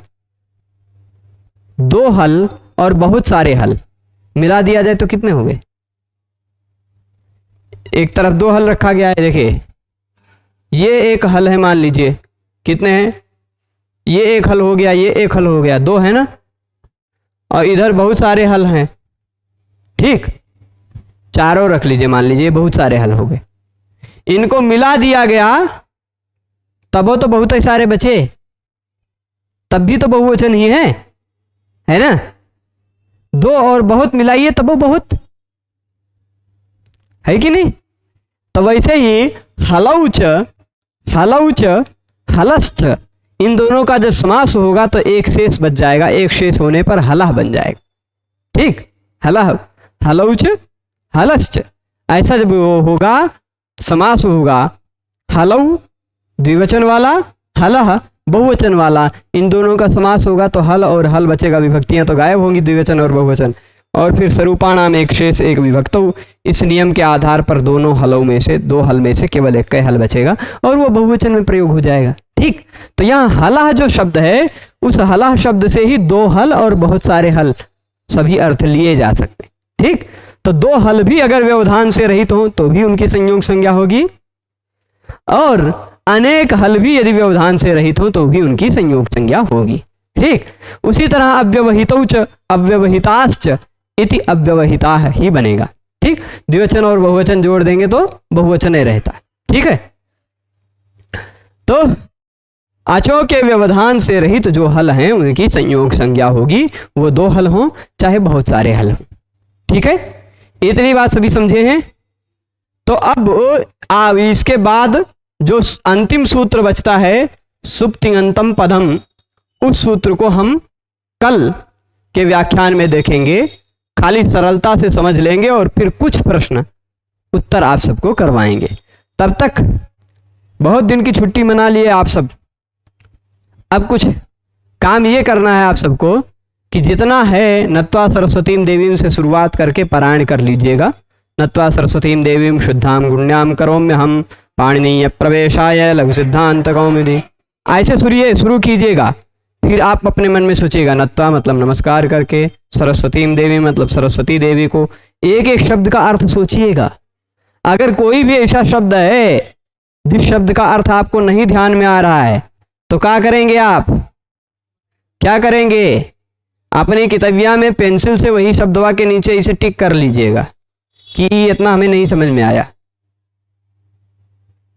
2 हल और बहुत सारे हल मिला दिया जाए तो कितने हो गए, एक तरफ 2 हल रखा गया है, देखिए ये एक हल है, मान लीजिए कितने हैं, ये एक हल हो गया, ये एक हल हो गया, 2 है ना, और इधर बहुत सारे हल हैं, ठीक। चारों रख लीजिए, मान लीजिए बहुत सारे हल हो गए, इनको मिला दिया गया तब वो तो बहुत ही सारे बचे, तब भी तो बहुवचन ही है ना। दो और बहुत मिलाइए तब वो बहुत है कि नहीं। तो वैसे ही हलौच, हलौच, हलश्च, इन दोनों का जब समास होगा तो एक शेष बच जाएगा, एक शेष होने पर हलह बन जाएगा। ठीक, हलह, हलौच, हलश्च, ऐसा जब वो होगा समास होगा, हलऊ द्विवचन वाला, हलह बहुवचन वाला, इन दोनों का समास होगा तो हल और हल बचेगा, विभक्तियां तो गायब होंगी, द्विवचन और बहुवचन, और फिर स्वरूपाणाम एक शेष एक विभक्तौ। इस नियम के आधार पर दोनों हलों में से, दो हल में से केवल एक का हल बचेगा और वो बहुवचन में प्रयोग हो जाएगा। ठीक, तो यहाँ हलह जो शब्द है, उस हलह शब्द से ही दो हल और बहुत सारे हल सभी अर्थ लिए जा सकते हैं। ठीक, तो दो हल भी अगर व्यवधान से रहित हो तो भी उनकी संयोग संज्ञा होगी, और अनेक हल भी यदि व्यवधान से रहित हो तो भी उनकी संयोग संज्ञा होगी। ठीक, उसी तरह अव्यवहितौच, अव्यवहिताश्च इति अव्यवहिता ही बनेगा। ठीक, द्विवचन और बहुवचन जोड़ देंगे तो बहुवचन ही रहता है। ठीक है, तो अचो के व्यवधान से रहित जो हल हैं उनकी संयोग संज्ञा होगी, वो दो हल हों चाहे बहुत सारे हल हों। ठीक है, इतनी बात सभी समझे हैं। तो अब इसके बाद जो अंतिम सूत्र बचता है सुप्तिङन्तम पदम, उस सूत्र को हम कल के व्याख्यान में देखेंगे, खाली सरलता से समझ लेंगे और फिर कुछ प्रश्न उत्तर आप सबको करवाएंगे। तब तक बहुत दिन की छुट्टी मना लिए आप सब, अब कुछ काम ये करना है आप सबको कि जितना है नत्वा सरस्वतीं देवीं से शुरुआत करके पारायण कर लीजिएगा। नत्वा सरस्वतीं देवीं शुद्धां गुण्यां करोम्य हम पाणिनीय प्रवेशाय लघु सिद्धांत कौमुदी, ऐसे शुरू कीजिएगा। फिर आप अपने मन में सोचिएगा नत्वा मतलब नमस्कार करके, सरस्वतीं देवी मतलब सरस्वती देवी को, एक एक शब्द का अर्थ सोचिएगा। अगर कोई भी ऐसा शब्द है जिस शब्द का अर्थ आपको नहीं ध्यान में आ रहा है तो क्या करेंगे आप, क्या करेंगे, अपनी किताबिया में पेंसिल से वही शब्दवा के नीचे इसे टिक कर लीजिएगा कि इतना हमें नहीं समझ में आया,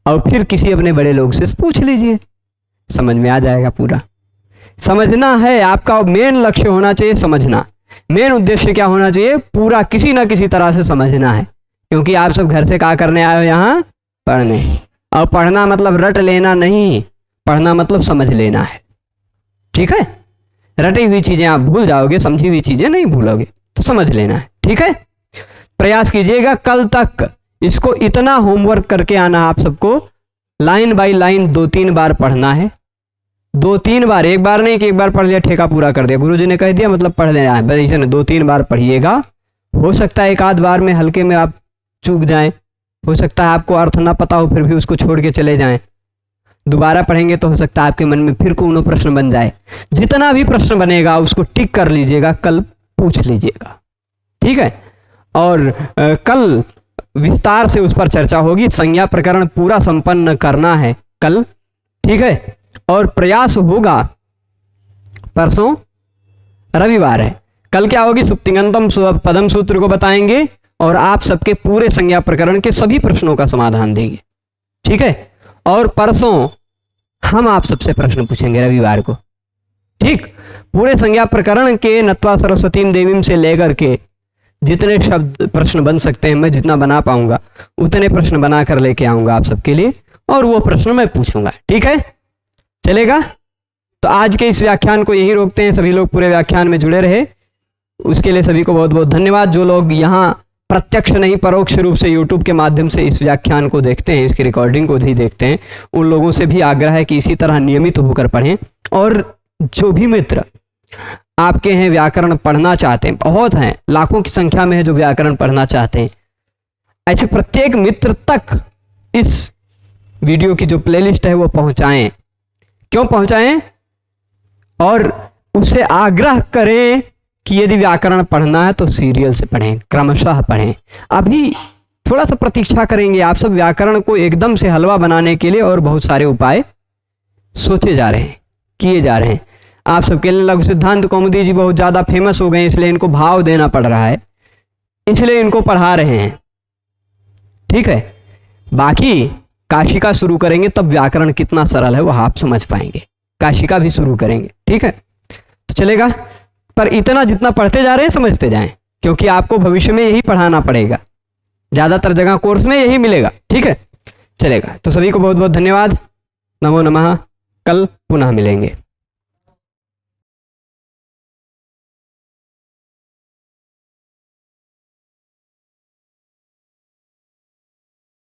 और फिर किसी अपने बड़े लोग से पूछ लीजिए, समझ में आ जाएगा पूरा। समझना है, आपका मेन लक्ष्य होना चाहिए समझना, मेन उद्देश्य क्या होना चाहिए, पूरा किसी ना किसी तरह से समझना है। क्योंकि आप सब घर से क्या करने आए हो, यहाँ पढ़ने, और पढ़ना मतलब रट लेना नहीं, पढ़ना मतलब समझ लेना है। ठीक है, रटी हुई चीजें आप भूल जाओगे, समझी हुई चीजें नहीं भूलोगे, तो समझ लेना है। ठीक है, प्रयास कीजिएगा कल तक इसको इतना होमवर्क करके आना आप सबको, लाइन बाय लाइन 2-3 बार पढ़ना है, 2-3 बार, एक बार नहीं कि एक बार पढ़ लिया ठेका पूरा कर दिया, गुरुजी ने कह दिया मतलब पढ़ लेना है, बस इसे 2-3 बार पढ़िएगा। हो सकता है एक आध बार में हल्के में आप चूक जाएं, हो सकता है आपको अर्थ ना पता हो फिर भी उसको छोड़ के चले जाएं, दोबारा पढ़ेंगे तो हो सकता है आपके मन में फिर कोनो प्रश्न बन जाए। जितना भी प्रश्न बनेगा उसको टिक कर लीजिएगा, कल पूछ लीजिएगा। ठीक है, और कल विस्तार से उस पर चर्चा होगी, संज्ञा प्रकरण पूरा संपन्न करना है कल। ठीक है, और प्रयास होगा, परसों रविवार है, कल क्या होगी, सुप्तिङन्तम पदम सूत्र को बताएंगे और आप सबके पूरे संज्ञा प्रकरण के सभी प्रश्नों का समाधान देंगे। ठीक है, और परसों हम आप सबसे प्रश्न पूछेंगे रविवार को। ठीक, पूरे संज्ञा प्रकरण के नत्वा सरस्वतीं देवीं से लेकर के जितने शब्द प्रश्न बन सकते हैं, मैं जितना बना पाऊंगा उतने प्रश्न बनाकर लेके आऊंगा आप सबके लिए, और वो प्रश्न मैं पूछूंगा। ठीक है, चलेगा। तो आज के इस व्याख्यान को यही रोकते हैं, सभी लोग पूरे व्याख्यान में जुड़े रहे, उसके लिए सभी को बहुत बहुत धन्यवाद। जो लोग यहाँ प्रत्यक्ष नहीं परोक्ष रूप से YouTube के माध्यम से इस व्याख्यान को देखते हैं, इसकी रिकॉर्डिंग को भी देखते हैं, उन लोगों से भी आग्रह है कि इसी तरह नियमित होकर पढ़ें। और जो भी मित्र आपके हैं व्याकरण पढ़ना चाहते हैं, बहुत हैं, लाखों की संख्या में है जो व्याकरण पढ़ना चाहते हैं, ऐसे प्रत्येक मित्र तक इस वीडियो की जो प्लेलिस्ट है वो पहुंचाएं। क्यों पहुंचाएं? और उससे आग्रह करें कि यदि व्याकरण पढ़ना है तो सीरियल से पढ़ें, क्रमशः पढ़ें। अभी थोड़ा सा प्रतीक्षा करेंगे, आप सब व्याकरण को एकदम से हलवा बनाने के लिए और बहुत सारे उपाय सोचे जा रहे हैं, किए जा रहे हैं। आप सबके लिए लघु सिद्धांत कौमुदी जी बहुत ज़्यादा फेमस हो गए, इसलिए इनको भाव देना पड़ रहा है, इसलिए इनको पढ़ा रहे हैं। ठीक है। बाकी काशिका शुरू करेंगे तब व्याकरण कितना सरल है वो आप समझ पाएंगे। काशिका भी शुरू करेंगे, ठीक है, तो चलेगा। पर इतना जितना पढ़ते जा रहे हैं समझते जाएं, क्योंकि आपको भविष्य में यही पढ़ाना पड़ेगा, ज़्यादातर जगह कोर्स में यही मिलेगा, ठीक है, चलेगा। तो सभी को बहुत बहुत धन्यवाद। नमो नमः। कल पुनः मिलेंगे।